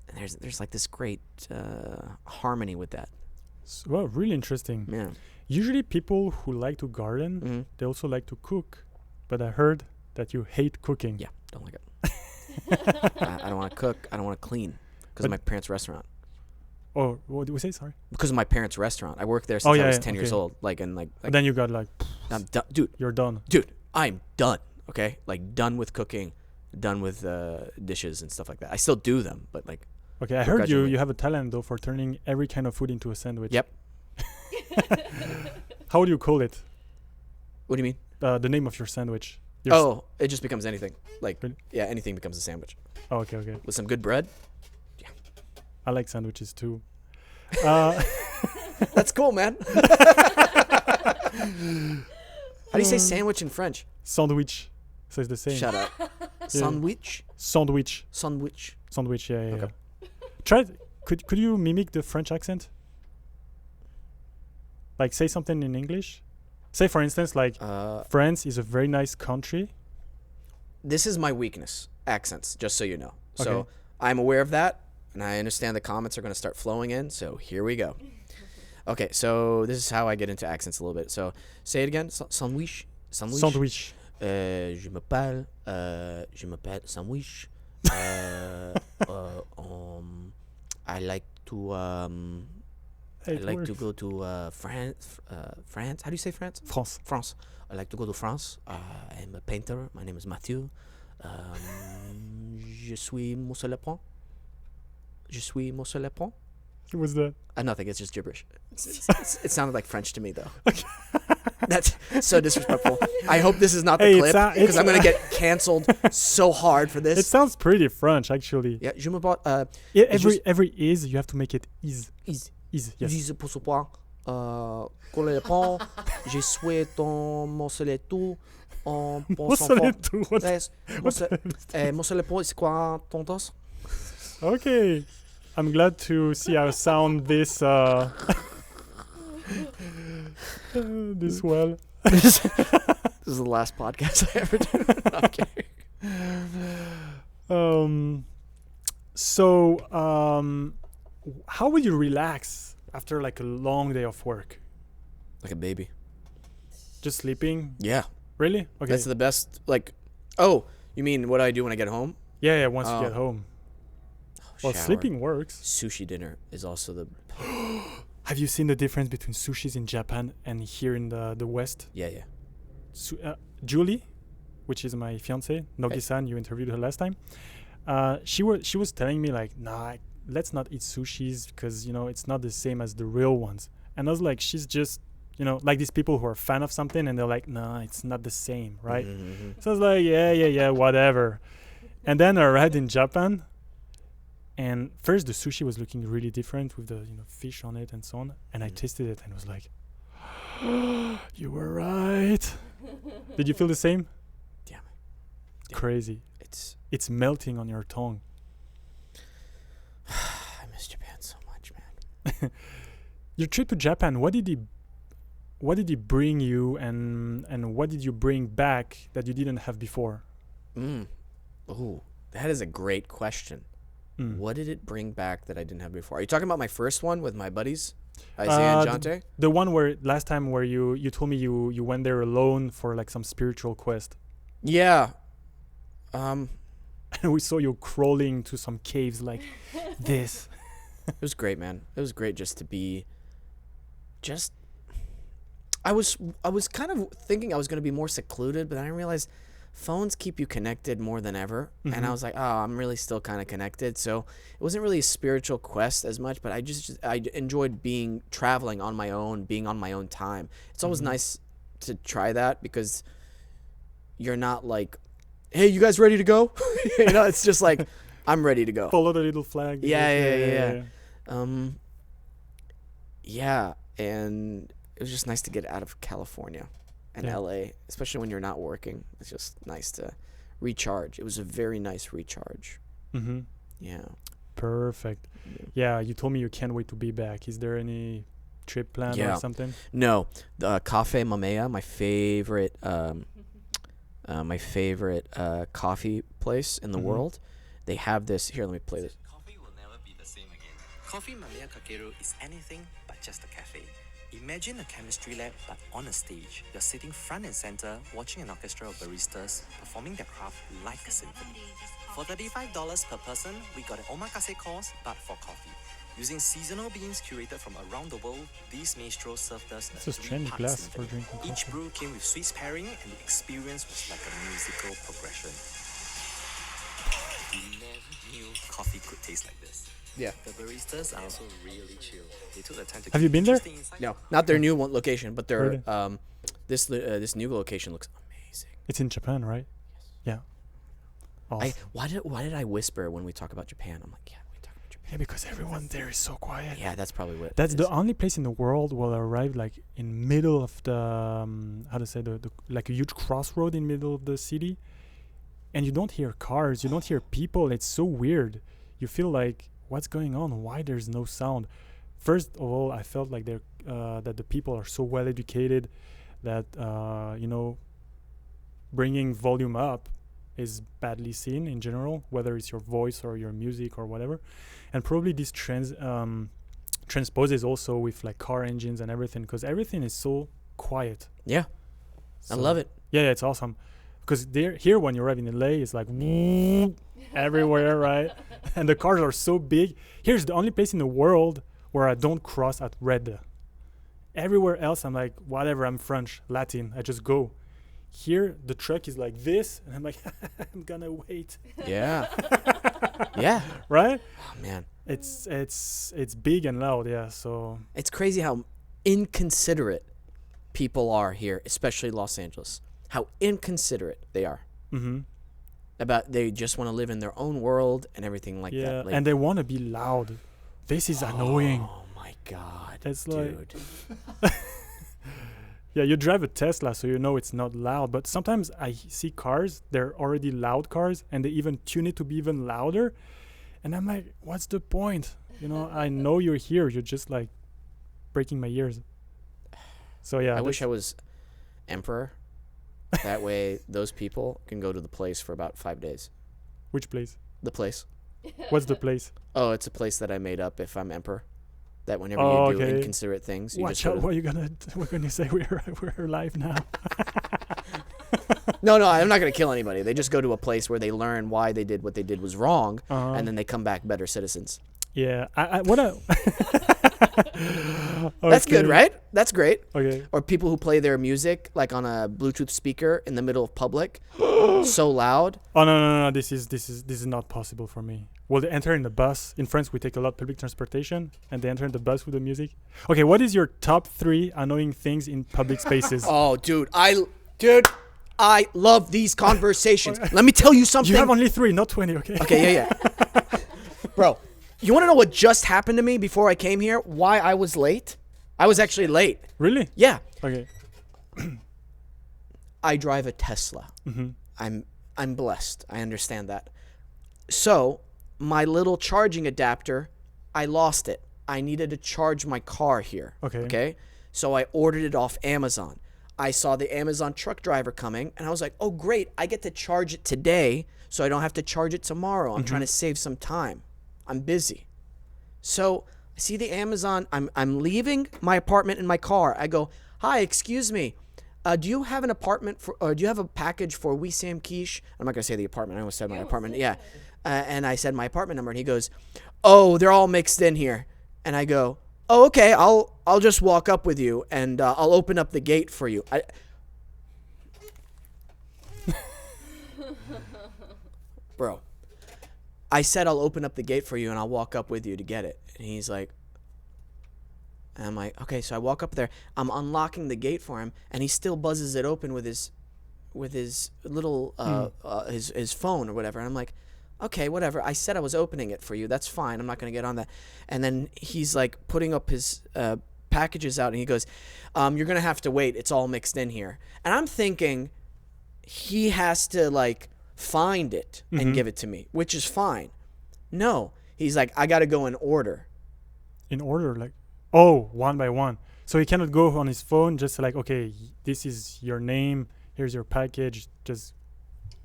And there's like this great harmony with that. Well, really interesting. Yeah. Usually people who like to garden, they also like to cook. But I heard that you hate cooking. Yeah, don't like it. I don't want to cook. I don't want to clean because of my parents' restaurant. Oh, what did we say? Sorry. Because of my parents' restaurant. I worked there since I was 10 years old. And then you got like, I'm done, dude. You're done. Dude, I'm done. Okay, like done with cooking, done with dishes and stuff like that. I still do them, but like. Okay, I heard you have a talent though for turning every kind of food into a sandwich. Yep. How do you call it? What do you mean? The name of your sandwich. It just becomes anything. Like, really? Yeah, anything becomes a sandwich. Oh, okay. With some good bread. Yeah. I like sandwiches too. That's cool, man. How do you say sandwich in French? Sandwich. So it's the same. Shut up. Sandwich. Sandwich. Sandwich. Sandwich. Yeah. Okay. Try. Could you mimic the French accent? Like say something in English. Say for instance, like France is a very nice country. This is my weakness, accents. Just so you know. So Okay. I'm aware of that, and I understand the comments are going to start flowing in. So here we go. Okay, so this is how I get into accents a little bit. So say it again. Sandwich. Sandwich. Sandwich. Je m'appelle Sandwich. I like to go to France. France. How do you say France? France. France. I like to go to France. I'm a painter. My name is Mathieu. Je suis Monsieur Le Pont. Je suis Monsieur Le Pont. What was that? Nothing. It's just gibberish. It sounded like French to me, though. That's so disrespectful. I hope this is not the clip because I'm going to get canceled so hard for this. It sounds pretty French, actually. Yeah, je me bought. Every is you have to make it is. Is. Yes. Je pour ce point. Coller le pont. Je suis ton Monsieur Le Tout. What's that? Monsieur Le Pont, c'est quoi ton dos? Okay. I'm glad to see how sound this this well. This is the last podcast I ever did. Okay. How would you relax after like a long day of work? Like a baby. Just sleeping? Yeah. Really? Okay. That's the best. Like, oh, you mean what I do when I get home? Yeah. Once you get home. Well, Shower. sleeping works. Sushi dinner is also the. Have you seen the difference between sushis in Japan and here in the West? Yeah. Julie, which is my fiance, Nogi-san, you interviewed her last time. She was telling me like, nah, let's not eat sushis because it's not the same as the real ones. And I was like, she's just like these people who are a fan of something and they're like, nah, it's not the same, right? Mm-hmm. So I was like, yeah, whatever. And then I arrived in Japan. And first, the sushi was looking really different with the fish on it and so on. And I tasted it and was like, you were right. Did you feel the same? Yeah. Crazy. It's melting on your tongue. I miss Japan so much, man. Your trip to Japan, what did he bring you and what did you bring back that you didn't have before? Oh, that is a great question. What did it bring back that I didn't have before? Are you talking about my first one with my buddies, Isaiah and Jante? The one where last time where you told me you went there alone for like some spiritual quest. Yeah. And we saw you crawling to some caves like this. It was great, man. It was great just to be. I was kind of thinking I was going to be more secluded, but then I realized phones keep you connected more than ever. Mm-hmm. And I was like, oh, I'm really still kind of connected. So it wasn't really a spiritual quest as much, but I enjoyed traveling on my own, being on my own time. It's always nice to try that because you're not like, hey, you guys ready to go? It's just like, I'm ready to go. Follow the little flag. Yeah. Yeah, and it was just nice to get out of California and LA, especially when you're not working. It's just nice to recharge. It was a very nice recharge. Mm-hmm. Yeah. Perfect. Yeah, you told me you can't wait to be back. Is there any trip plan or something? No. The Cafe Mamea, my favorite coffee place in the world. They have this. Here, let me play this. Coffee will never be the same again. Coffee Mamea Kakeru is anything but just a cafe. Imagine a chemistry lab, but on a stage. You're sitting front and center, watching an orchestra of baristas performing their craft like a symphony. For $35 per person, we got an omakase course, but for coffee. Using seasonal beans curated from around the world, these maestros served us It's a strange three-part glass symphony. for drinking Each coffee. brew came with Swiss pairing, and the experience was like a musical progression. We never knew coffee could taste like this. Yeah. The baristas are also really chill. They took the time to. Have you been there? No, not their new location, but their Really? this new location looks amazing. It's in Japan, right? Yes. Yeah. Awesome. Why did I whisper when we talk about Japan? I'm like, yeah, we talk about Japan. Yeah, because everyone there is so quiet. Yeah, that's probably what. That's it the is. only place in the world where I arrive like in middle of the how to say the like a huge crossroad in middle of the city, and you don't hear cars, you don't hear people. It's so weird. You feel like what's going on? Why there's no sound? First of all, I felt like that the people are so well educated that bringing volume up is badly seen in general, whether it's your voice or your music or whatever. And probably this transposes also with like car engines and everything, because everything is so quiet. Yeah, I love it. Yeah, it's awesome. Because here when you arrive in LA, it's like everywhere, right? And the cars are so big. Here's the only place in the world where I don't cross at red. Everywhere else, I'm like, whatever, I'm French, Latin, I just go. Here, the truck is like this, and I'm like, I'm gonna wait. Yeah. Yeah. Right? Oh, man. It's big and loud, yeah. So It's crazy how inconsiderate people are here, especially Los Angeles. How inconsiderate they are. mm-hmm. They just want to live in their own world and everything like Yeah, that. Like, and they want to be loud. This is annoying. oh my God. It's dude. Yeah, you drive a Tesla, so you know it's not loud. But sometimes I see cars, they're already loud cars, and they even tune it to be even louder. And I'm like, what's the point? I know you're here. You're just like breaking my ears. So yeah. I wish I was emperor. That way those people can go to the place for about 5 days. Which place? The place. What's the place? Oh, it's a place that I made up if I'm emperor. That whenever Oh, you do okay. inconsiderate things, you Watch just go out! to What are you gonna? We're gonna say we're live now. No, I'm not going to kill anybody. They just go to a place where they learn why they did what they did was wrong, Uh-huh. and then they come back better citizens. Yeah, I wanna. That's good, Okay. right? That's great. Okay. Or people who play their music like on a Bluetooth speaker in the middle of public, so loud. Oh no! This is not possible for me. Well, they enter in the bus. In France, we take a lot of public transportation, and they enter in the bus with the music. Okay, what is your top 3 annoying things in public spaces? Oh, dude, I love these conversations. Let me tell you something. You have only 3, not 20. Okay. Okay, yeah. Bro, you want to know what just happened to me before I came here? Why I was late? I was actually late. Really? Yeah. Okay. I drive a Tesla. Mm-hmm. I'm blessed. I understand that. So, my little charging adapter, I lost it. I needed to charge my car here. Okay? So I ordered it off Amazon. I saw the Amazon truck driver coming, and I was like, oh, great. I get to charge it today, so I don't have to charge it tomorrow. I'm trying to save some time. I'm busy. So I see the Amazon. I'm leaving my apartment in my car. I go, hi, excuse me. Do you have an apartment or do you have a package for Wesam Keesh? I'm not going to say the apartment. I almost said my apartment. Yeah. And I said my apartment number, and he goes, oh, they're all mixed in here. And I go, oh, okay, I'll just walk up with you, and I'll open up the gate for you. Bro, I said I'll open up the gate for you, and I'll walk up with you to get it. And he's like, and I'm like, okay, so I walk up there. I'm unlocking the gate for him, and he still buzzes it open with his little his phone or whatever. And I'm like, okay, whatever. I said I was opening it for you. That's fine. I'm not going to get on that. And then he's like putting up his packages out, and he goes, you're going to have to wait. It's all mixed in here. And I'm thinking he has to like find it and give it to me, which is fine. No, he's like, I got to go in order. In order, like, oh, one by one. So he cannot go on his phone just like, okay, this is your name. Here's your package. Just.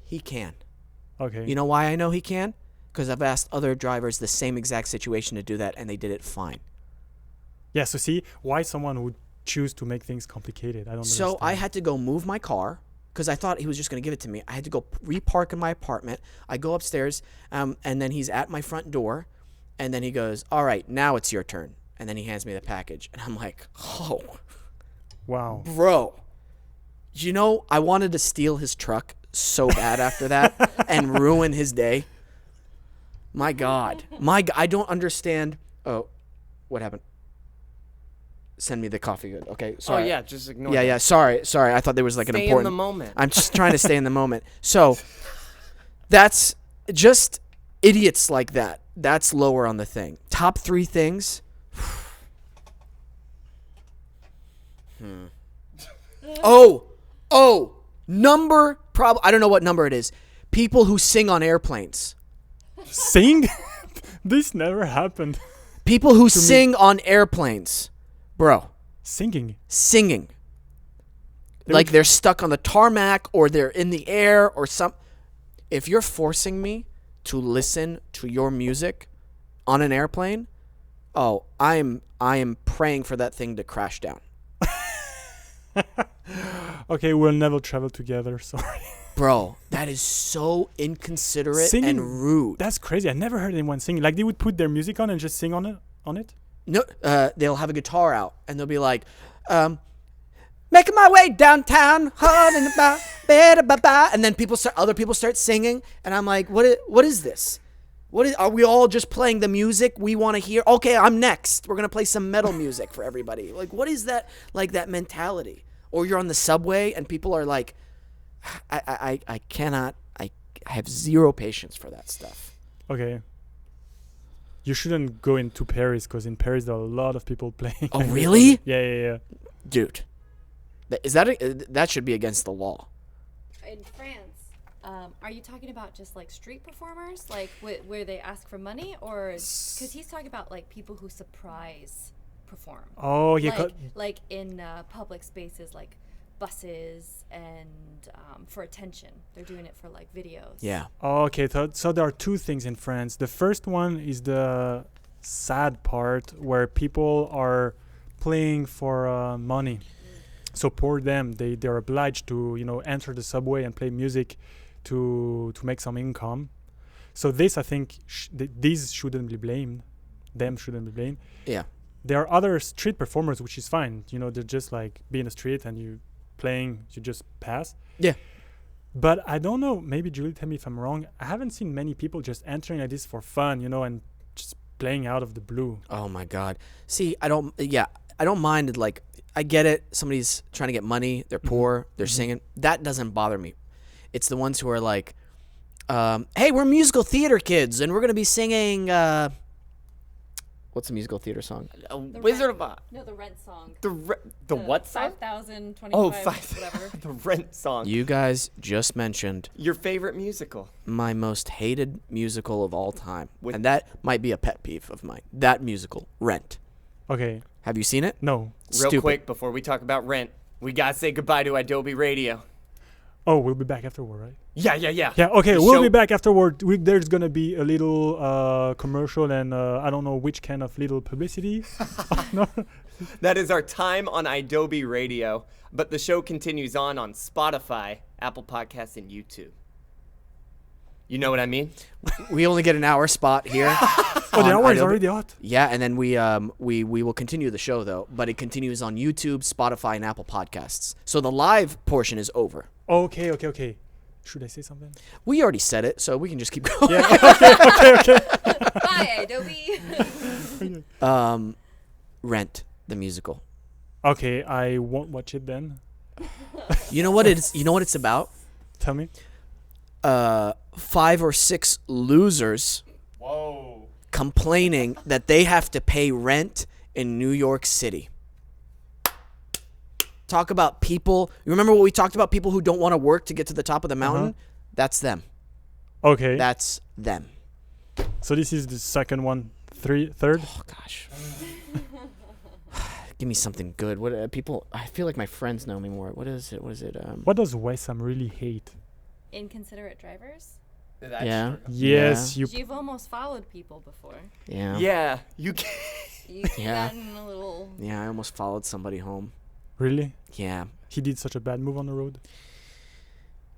He can. Okay. You know why I know he can? Because I've asked other drivers the same exact situation to do that, and they did it fine. Yeah, so see, why someone would choose to make things complicated? I don't understand. So I had to go move my car because I thought he was just going to give it to me. I had to go repark in my apartment. I go upstairs, and then he's at my front door, and then he goes, all right, now it's your turn. And then he hands me the package, and I'm like, oh. Wow. Bro. You know, I wanted to steal his truck so bad after that and ruin his day. My God. I don't understand. Oh, what happened? Send me the coffee good. Okay, sorry. Oh yeah, just ignore. Yeah, that. yeah. Sorry. I thought there was like Stay an important. in the moment. I'm just trying to stay in the moment. So, that's just idiots like that. That's lower on the thing. Top 3 things. Oh, number I don't know what number it is. People who sing on airplanes. Sing? This never happened. People who sing on airplanes. Bro, Singing. singing. Like they're stuck on the tarmac or they're in the air or some. If you're forcing me to listen to your music on an airplane, I am praying for that thing to crash down. Okay, we'll never travel together. Sorry. Bro, that is so inconsiderate Singing, and rude. That's crazy. I never heard anyone singing. Like they would put their music on and just sing on it. No, they'll have a guitar out and they'll be like, making my way downtown, and then other people start singing, and I'm like, what is this? Are we all just playing the music we want to hear? Okay, I'm next. We're gonna play some metal music for everybody. Like, what is that? Like that mentality? Or you're on the subway and people are like, I cannot. I have zero patience for that stuff. Okay. You shouldn't go into Paris because in Paris there are a lot of people playing. Oh, really? Yeah. Dude, that should be against the law. In France, are you talking about just like street performers, like where they ask for money, or because he's talking about like people who surprise perform? Oh yeah. like in public spaces, like buses and for attention. They're doing it for like videos. Yeah. Oh, okay. So there are 2 things in France. The first one is the sad part where people are playing for money. So poor them. They're obliged to enter the subway and play music to make some income. So this I think these shouldn't be blamed. Them shouldn't be blamed. Yeah. There are other street performers which is fine. They're just like be in the street and you playing, you just pass. Yeah. But I don't know, maybe Julie, tell me if I'm wrong. I haven't seen many people just entering like this for fun, and just playing out of the blue. Oh my God. See, I don't mind it. Like, I get it. Somebody's trying to get money. They're poor. They're singing. That doesn't bother me. It's the ones who are like, hey, we're musical theater kids and we're going to be singing, what's a musical theater song? Wizard of Oz. No, the Rent song. The what song? 5,025. Oh, whatever. the Rent song. You guys just mentioned Your favorite musical. my most hated musical of all time. And that might be a pet peeve of mine. That musical, Rent. Okay. Have you seen it? No. Real Stupid. quick, before we talk about Rent, we got to say goodbye to Adobe Radio. Oh, we'll be back afterward, right? Yeah. Yeah, okay, The we'll show- be back afterward. There's going to be a little commercial and I don't know which kind of little publicity. No. That is our time on Adobe Radio, but the show continues on Spotify, Apple Podcasts, and YouTube. You know what I mean? We only get an hour spot here. Oh, the on hour is Adobe. already hot. Yeah, and then we will continue the show though, but it continues on YouTube, Spotify, and Apple Podcasts. So the live portion is over. Okay. Should I say something? We already said it, so we can just keep going. Yeah, okay. Bye, Adobe. Rent the musical. Okay, I won't watch it then. You know what it's? You know what it's about? Tell me. 5 or 6 losers. Whoa. Complaining that they have to pay rent in New York City. Talk about people. You remember what we talked about? People who don't want to work to get to the top of the mountain? That's them. Okay. That's them. So this is the second one. Third? Oh, gosh. Give me something good. What people? I feel like my friends know me more. What is it? What does Wesam really hate? Inconsiderate drivers. Yeah. Yes, You've almost followed people before. Yeah. Yeah, you can. You've Yeah. gotten a little. Yeah, I almost followed somebody home. Really? Yeah. He did such a bad move on the road?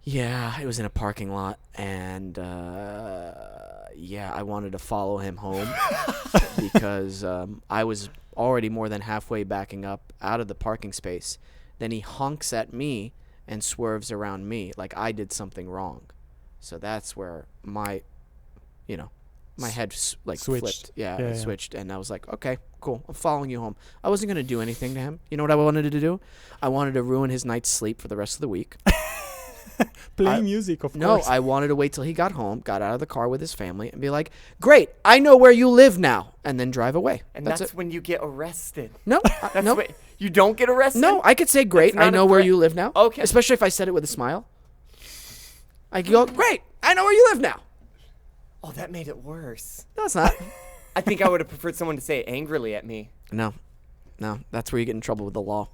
Yeah, it was in a parking lot, and I wanted to follow him home because I was already more than halfway backing up out of the parking space. Then he honks at me and swerves around me like I did something wrong. So that's where my head Switched. flipped. Yeah, It yeah. switched, and I was like, okay, cool, I'm following you home. I wasn't going to do anything to him. You know what I wanted to do? I wanted to ruin his night's sleep for the rest of the week. Playing music, of No, course. I wanted to wait till he got home, got out of the car with his family, and be like, "Great, I know where you live now," and then drive away. And that's that's it. when you get arrested. No, That's no, what, you don't get arrested? no. I could say, "Great, That's I not a know where threat. you live now." Okay. Especially if I said it with a smile. I could go, "Great, I know where you live now." Oh, that made it worse. No, it's not. I think I would have preferred someone to say it angrily at me. No, that's where you get in trouble with the law.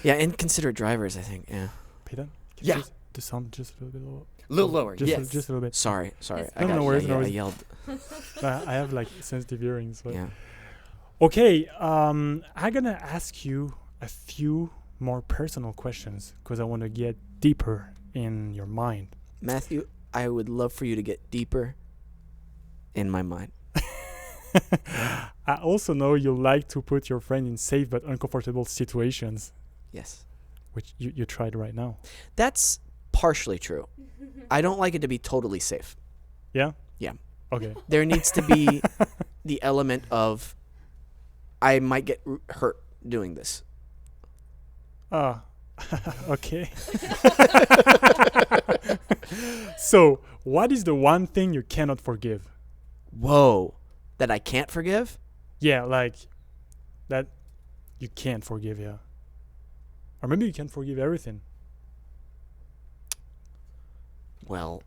Yeah, inconsiderate drivers, I think. Yeah. Peter? Can Yeah. you just the sound just a little bit lower? A little lower, Just, yes. just a little bit. Sorry. It's I No, got no worries, no I worries. yelled. I have like sensitive hearing. So. Yeah. Okay, I'm gonna ask you a few more personal questions because I want to get deeper in your mind. Matthew, I would love for you to get deeper in my mind. I also know you like to put your friend in safe but uncomfortable situations, Yes. which you tried right now. That's partially true. I don't like it to be totally safe. Yeah? Yeah. Okay. There needs to be the element of I might get hurt doing this. Okay. So, what is the one thing you cannot forgive? Whoa. That I can't forgive? Yeah, like that you can't forgive, yeah. Or maybe you can forgive everything. Well,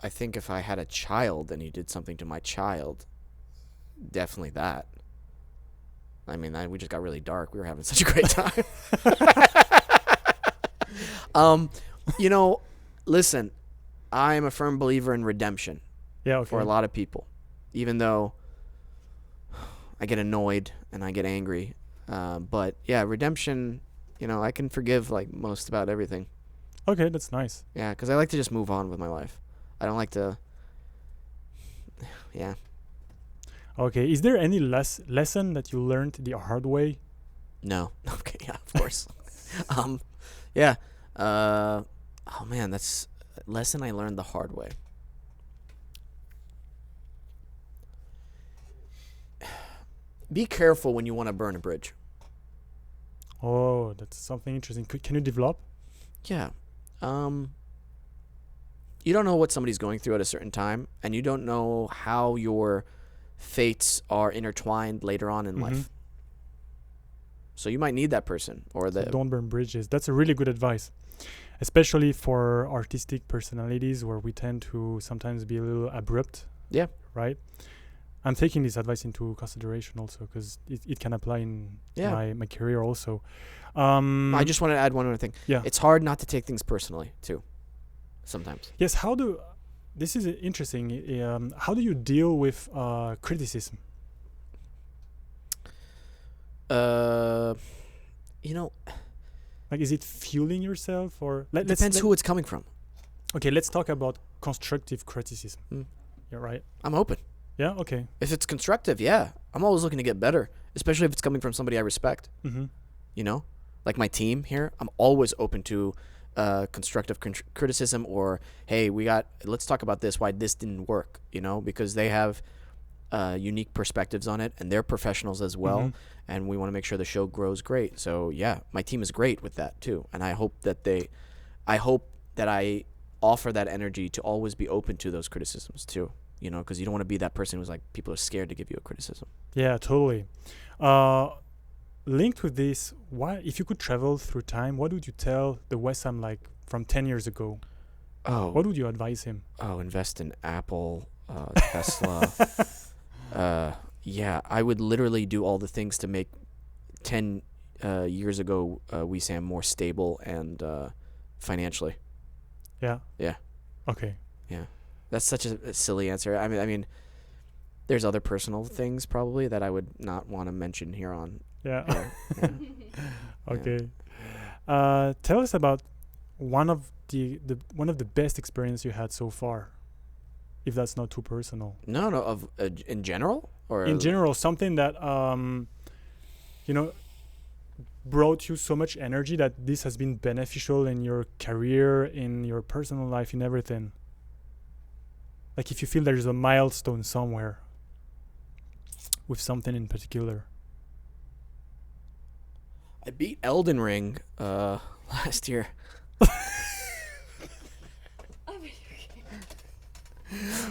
I think if I had a child and he did something to my child, definitely that. I mean, we just got really dark. We were having such a great time. Listen, I'm a firm believer in redemption Yeah, okay. for a lot of people, even though I get annoyed and I get angry. But yeah, redemption, I can forgive like most about everything. Okay, that's nice. Yeah, because I like to just move on with my life. I don't like to. Yeah. Okay, is there any lesson that you learned the hard way? No. Okay. Yeah. Of course. Yeah. Oh man, that's a lesson I learned the hard way. Be careful when you want to burn a bridge. Oh, that's something interesting. Can you develop? Yeah. You don't know what somebody's going through at a certain time, and you don't know how your fates are intertwined later on in life. So you might need that person or So the. don't burn bridges. That's a really good advice, especially for artistic personalities where we tend to sometimes be a little abrupt. Yeah. Right? I'm taking this advice into consideration also because it can apply in Yeah. my career also. I just want to add one more thing. Yeah. It's hard not to take things personally too. Sometimes. Yes, this is interesting. How do you deal with criticism? Like, is it fueling yourself or Depends who it's coming from. Okay, let's talk about constructive criticism. Mm. Yeah, right. I'm open. Yeah, okay. If it's constructive, yeah. I'm always looking to get better, especially if it's coming from somebody I respect. Mm-hmm. Like my team here, I'm always open to constructive criticism or, hey, let's talk about this, why this didn't work, because they have unique perspectives on it and they're professionals as well. Mhm. And we want to make sure the show grows great. So yeah, my team is great with that too. And I hope that I offer that energy to always be open to those criticisms too, because you don't want to be that person who's like, people are scared to give you a criticism. Yeah, totally. Linked with this, if you could travel through time, what would you tell the Wesam like from 10 years ago? What would you advise him? Invest in Apple, Tesla. Yeah, I would literally do all the things to make 10 years ago Wesam more stable and financially. Yeah. Yeah. Okay. Yeah. That's such a silly answer. I mean, there's other personal things probably that I would not want to mention here on. Yeah. Yeah. Okay. Tell us about one of the best experience you had so far, if that's not too personal. No, of in general or In general, something that brought you so much energy that this has been beneficial in your career, in your personal life, in everything. Like if you feel there's a milestone somewhere with something in particular. I beat Elden Ring last year.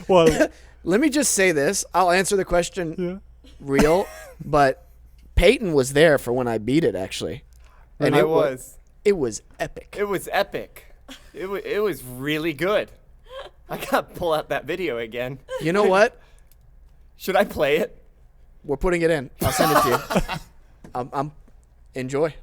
Well, Let me just say this. I'll answer the question yeah. real, but Peyton was there for when I beat it, actually. And I it was. It was epic. It was epic. It was really good. I gotta pull out that video again. You know what? Should I play it? We're putting it in. I'll send it to you. I'm enjoy.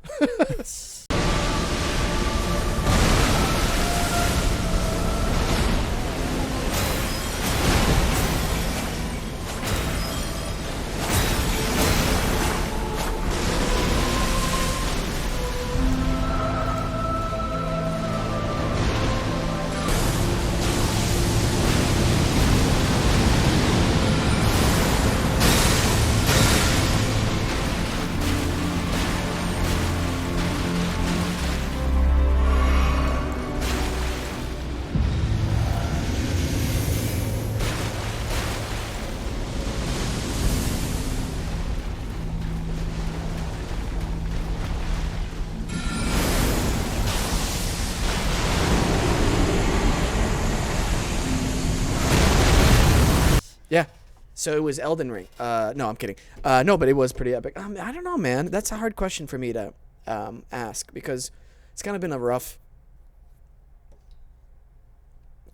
Yeah. So it was Elden Ring. No, I'm kidding. No, but it was pretty epic. I don't know, man. That's a hard question for me to ask because it's kind of been a rough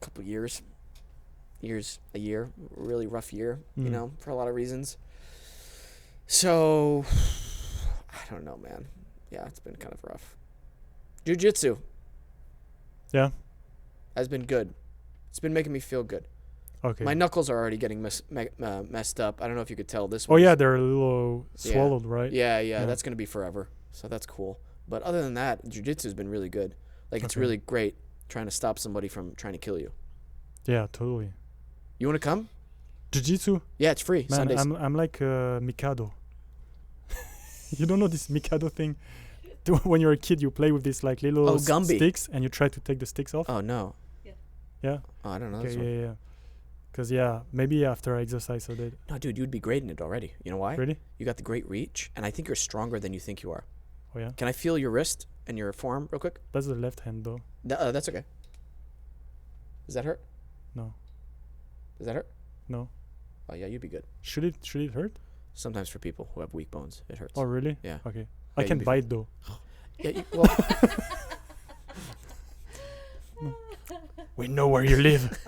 couple years. A year. Really rough year, you know, for a lot of reasons. So, I don't know, man. Yeah, it's been kind of rough. Jiu-jitsu Yeah. has been good. It's been making me feel good. Okay. My knuckles are already getting messed up. I don't know if you could tell this Oh one. yeah, they're a little swallowed, right? Yeah, that's going to be forever. So that's cool. But other than that, jiu-jitsu has been really good. Like, it's really great trying to stop somebody from trying to kill you. Yeah, totally. You want to come? Jiu-jitsu? Yeah, it's free. Man, Sundays. I'm like Mikado. You don't know this Mikado thing? When you're a kid, you play with these like little Gumby. sticks, and you try to take the sticks off. Oh, no. Yeah. Oh, I don't know Okay. this one. Yeah. Because maybe after I exercise, I did. No, dude, you'd be great in it already. You know why? Really? You got the great reach, and I think you're stronger than you think you are. Oh yeah. Can I feel your wrist and your forearm real quick? That's the left hand though. That's okay. Does that hurt? No. Does that hurt? No. Oh, yeah, you'd be good. Should it hurt? Sometimes for people who have weak bones, it hurts. Oh really? Yeah. Okay. Yeah, I can you'd be bite though. Yeah, well, We know where you live.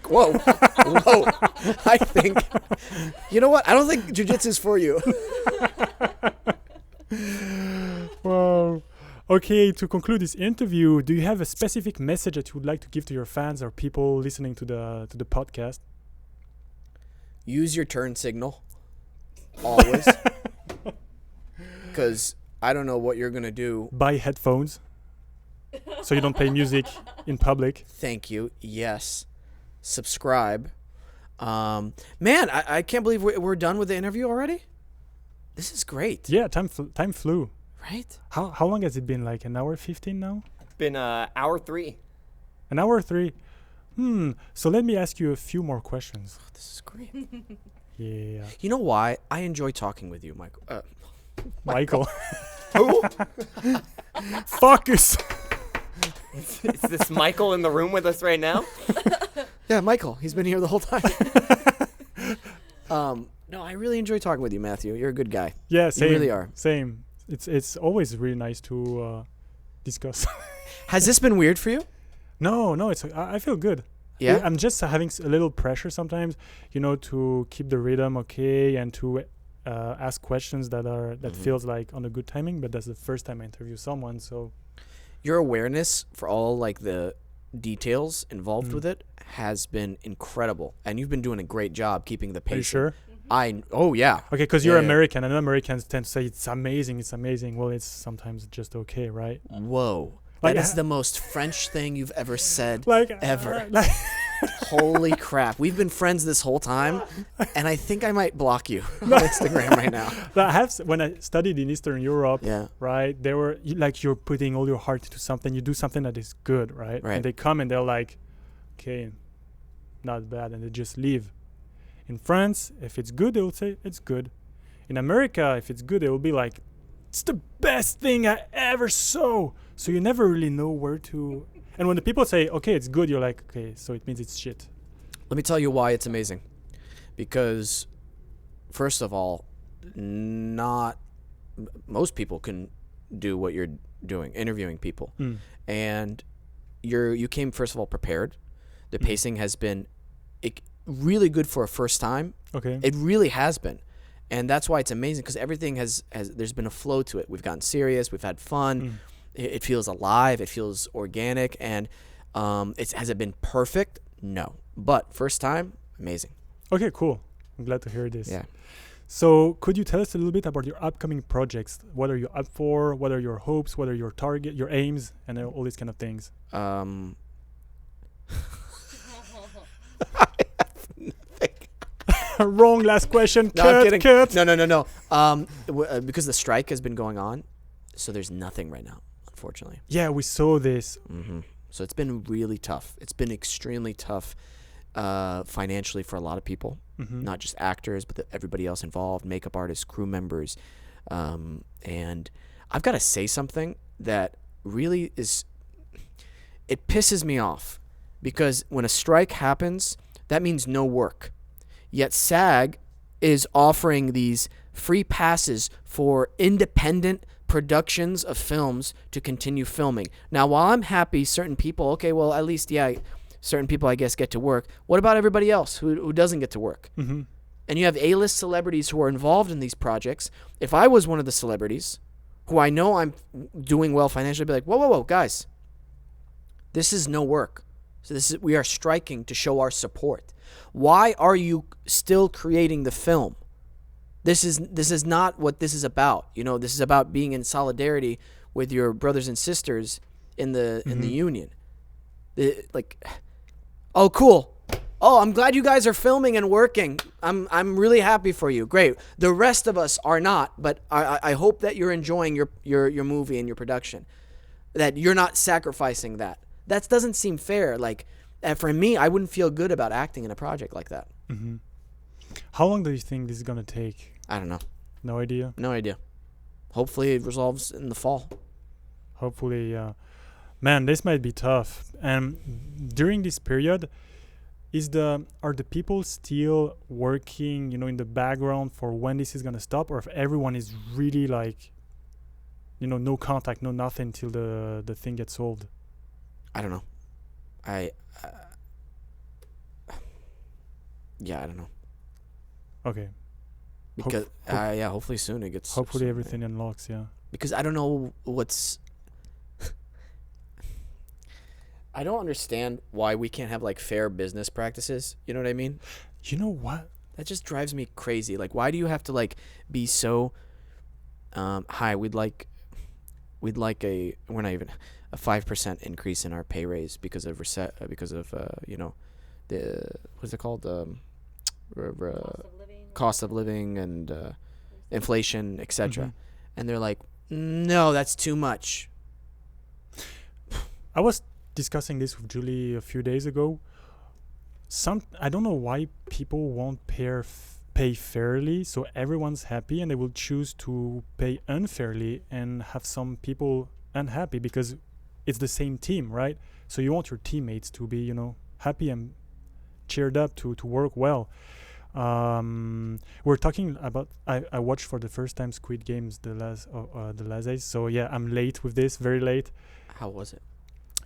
whoa. I think, you know what? I don't think jiu-jitsu is for you. Wow. Okay, to conclude this interview, do you have a specific message that you would like to give to your fans or people listening to the podcast? Use your turn signal. Always. Because I don't know what you're going to do. Buy headphones so you don't play music in public. Thank you. Yes. Subscribe. Man, I can't believe we're done with the interview already. This is great. Yeah, time flew. Right? How long has it been? Like an hour 15 now? Been hour 3. An hour 3. So let me ask you a few more questions. Oh, this is great. Yeah. You know why? I enjoy talking with you, Michael. Michael. Who? Focus. Is this Michael in the room with us right now? Yeah, Michael. He's been here the whole time. No, I really enjoy talking with you, Matthew. You're a good guy. Yeah, same. You really are. Same. It's always really nice to discuss. Has this been weird for you? No, I feel good. Yeah? I'm just having a little pressure sometimes, to keep the rhythm okay and to ask questions that feels like on a good timing. But that's the first time I interview someone, so Your awareness for all like the details involved with it has been incredible, and you've been doing a great job keeping the pace. Are you sure? Oh yeah. Okay, because you're Yeah. American, and Americans tend to say it's amazing. Well, it's sometimes just okay, right? Whoa. Like, That is the most French thing you've ever said. Like Ever. like, Holy crap. We've been friends this whole time, and I think I might block you on Instagram right now. when I studied in Eastern Europe, Yeah. right? They were you're putting all your heart into something. You do something that is good, right? Right. And they come and they're like, okay, not bad, and they just leave. In France, if it's good, they will say it's good. In America, if it's good, they will be like, it's the best thing I ever saw. So you never really know where to. And when the people say, okay, it's good, you're like, okay, so it means it's shit. Let me tell you why it's amazing. Because, first of all, not most people can do what you're doing, interviewing people. And you came, first of all, prepared. The pacing has been really good for a first time. Okay. It really has been. And that's why it's amazing, because everything has there's been a flow to it. We've gotten serious. We've had fun. It feels alive. It feels organic. And has it been perfect? No. But first time, amazing. Okay, cool. I'm glad to hear this. Yeah. So could you tell us a little bit about your upcoming projects? What are you up for? What are your hopes? What are your target, your aims, and all these kind of things? Wrong last question. No, I'm kidding. Cut. No. Because the strike has been going on, so there's nothing right now, unfortunately. Yeah, we saw this. So it's been really tough. It's been extremely tough financially for a lot of people, not just actors, but everybody else involved, makeup artists, crew members. And I've got to say something that really it pisses me off, because when a strike happens, that means no work. Yet SAG is offering these free passes for independent productions of films to continue filming. Now, while I'm happy certain people, okay, well, at least, certain people, I guess, get to work. What about everybody else who doesn't get to work? And you have A-list celebrities who are involved in these projects. If I was one of the celebrities who I know I'm doing well financially, I'd be like, whoa, guys, this is no work. So we are striking to show our support. Why are you still creating the film? This is not what this is about. This is about being in solidarity with your brothers and sisters in the union. Oh, cool. Oh, I'm glad you guys are filming and working. I'm really happy for you. Great. The rest of us are not, but I hope that you're enjoying your movie and your production. That you're not sacrificing that. That doesn't seem fair. For me, I wouldn't feel good about acting in a project like that. How long do you think this is gonna take? I don't know. No idea. No idea. Hopefully it resolves in the fall. Hopefully, man, this might be tough. And during this period, are the people still working, in the background for when this is gonna stop, or if everyone is really no contact, no nothing till the thing gets solved? I don't know. I don't know. Okay. Because hopefully soon it gets. Hopefully everything unlocks. Yeah. Because I don't know I don't understand why we can't have fair business practices. You know what I mean? You know what? That just drives me crazy. Why do you have to be so? Hi, we're not even a 5% increase in our pay raise because of the what's it called, cost of living and inflation, etc. And they're like, no, that's too much. I was discussing this with Julie a few days ago. I don't know why people won't pay fairly, so everyone's happy, and they will choose to pay unfairly and have some people unhappy because it's the same team, right? So you want your teammates to be, happy and cheered up to work well. We're talking about. I watched for the first time Squid Games the last days. So yeah, I'm late with this, very late. How was it?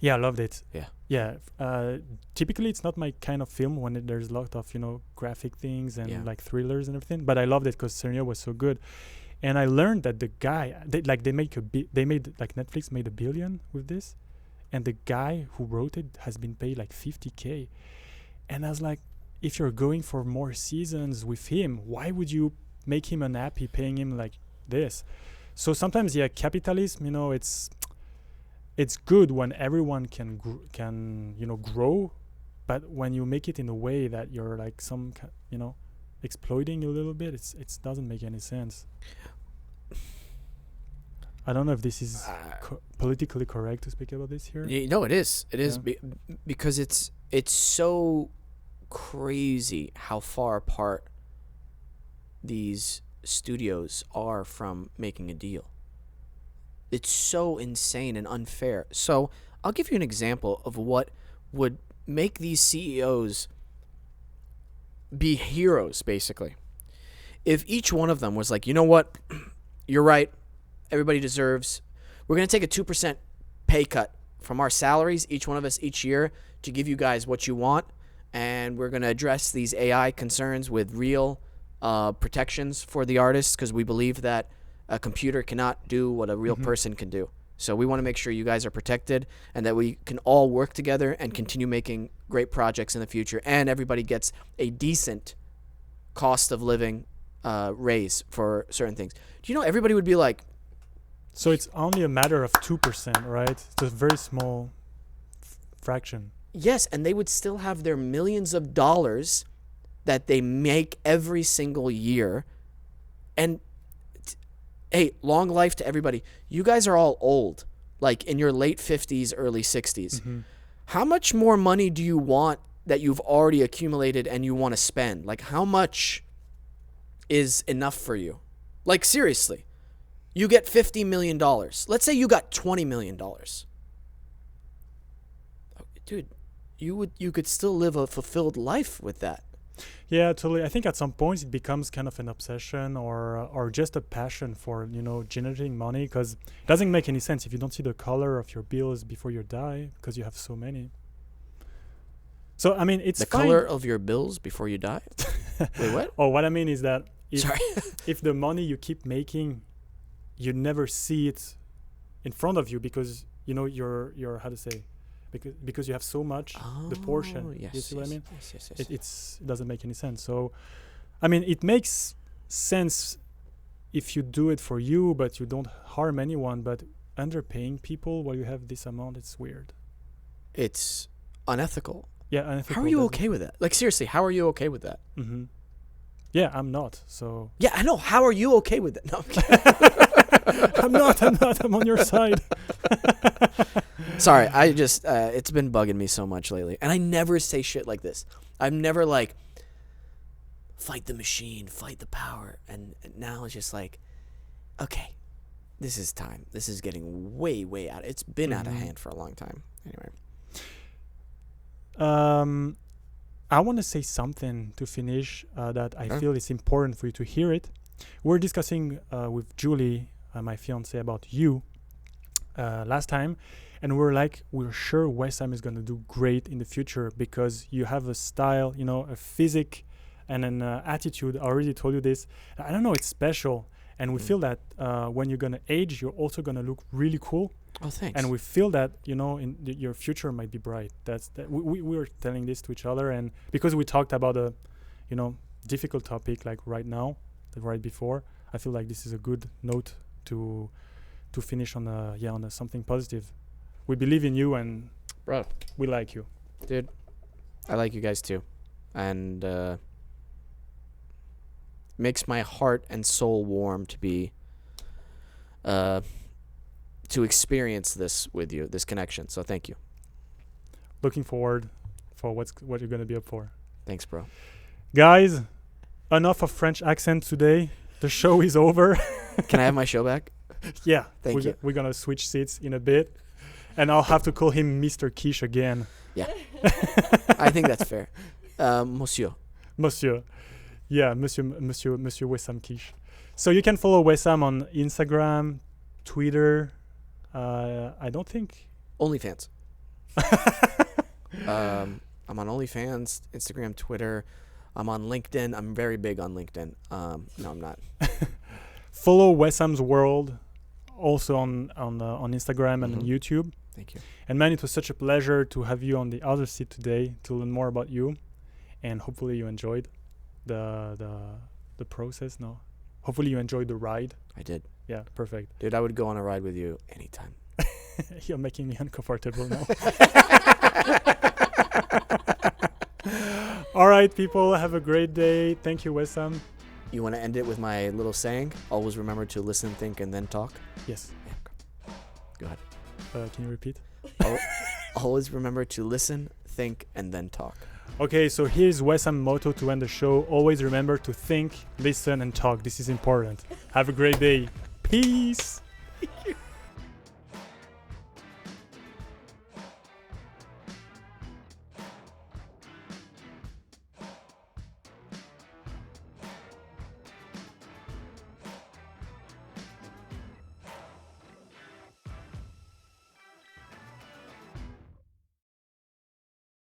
Yeah, I loved it. Yeah. Typically it's not my kind of film when there's a lot of graphic things and thrillers and everything. But I loved it because Sergio was so good, and I learned that the guy Netflix made $1 billion with this, and the guy who wrote it has been paid $50K, and I was like, if you're going for more seasons with him, why would you make him unhappy paying him like this? So sometimes capitalism, it's good when everyone can grow, but when you make it in a way that you're exploiting a little bit, it doesn't make any sense. I don't know if this is politically correct to speak about this here. No, it is. It is because it's so crazy how far apart these studios are from making a deal. It's so insane and unfair. So I'll give you an example of what would make these CEOs be heroes, basically. If each one of them was like, you know what, you're right, everybody deserves, we're going to take a 2% pay cut from our salaries, each one of us each year, to give you guys what you want, and we're going to address these AI concerns with real protections for the artists, because we believe that a computer cannot do what a real person can do. So we want to make sure you guys are protected and that we can all work together and continue making great projects in the future, and everybody gets a decent cost of living raise for certain things. Do you know everybody would be like... So it's only a matter of 2%, right? It's a very small fraction. Yes, and they would still have their millions of dollars that they make every single year. And, hey, long life to everybody. You guys are all old, like in your late 50s, early 60s. How much more money do you want that you've already accumulated and you want to spend? Like, how much is enough for you? Like, seriously. You get $50 million. Let's say you got $20 million. Dude, you could still live a fulfilled life with that. Yeah, totally. I think at some point it becomes kind of an obsession or just a passion for, generating money, because it doesn't make any sense if you don't see the color of your bills before you die because you have so many. So, I mean, it's the fine. color of your bills before you die? Wait, what? Oh, what I mean is that Sorry. if the money you keep making, you never see it in front of you because, you're how to say, because you have so much, the portion. Yes, you see what I mean? Yes. It doesn't make any sense. So, I mean, it makes sense if you do it for you, but you don't harm anyone. But underpaying people while you have this amount, it's weird. It's unethical. Yeah, unethical. How are you okay with that? Like, seriously, how are you okay with that? Mm-hmm. Yeah, I'm not. So. Yeah, I know. How are you okay with that? No, I'm kidding. I'm not. I'm on your side. Sorry, I just, it's been bugging me so much lately. And I never say shit like this. I'm never like, fight the machine, fight the power. And now it's just like, okay, this is time. This is getting way, way out. It's been out of hand for a long time. Anyway. I want to say something to finish that I feel is important for you to hear it. We're discussing with Julie, my fiance, about you last time. And we're sure Wesam is going to do great in the future because you have a style, a physique and an attitude. I already told you this. I don't know, it's special. And we feel that when you're going to age, you're also going to look really cool. Oh, thanks. And we feel that, your future might be bright. We were telling this to each other. And because we talked about a, difficult topic like right now, right before, I feel like this is a good note to finish on something positive. We believe in you, and bro, we like you, dude. I like you guys too, and makes my heart and soul warm to be to experience this with you, this connection. So thank you. Looking forward for what you're gonna be up for. Thanks, bro. Guys, enough of French accent today. The show is over. Can I have my show back? Yeah, Thank you. We're gonna switch seats in a bit. And I'll have to call him Mr. Keesh again. Yeah. I think that's fair. Monsieur. Yeah, Monsieur Wesam Keesh. So you can follow Wesam on Instagram, Twitter. I don't think. OnlyFans. I'm on OnlyFans, Instagram, Twitter. I'm on LinkedIn. I'm very big on LinkedIn. No, I'm not. Follow Wesam's World also on Instagram and on YouTube. Thank you. And man, it was such a pleasure to have you on the other seat today to learn more about you, and hopefully you enjoyed the process. No, hopefully you enjoyed the ride. I did. Yeah, perfect. Dude, I would go on a ride with you anytime. You're making me uncomfortable now. All right, people, have a great day. Thank you, Wesam. You want to end it with my little saying? Always remember to listen, think, and then talk. Yes. Yeah. Go ahead. Can you repeat? Always remember to listen, think, and then talk. Okay, so here's Wesam's motto to end the show. Always remember to think, listen, and talk. This is important. Have a great day. Peace.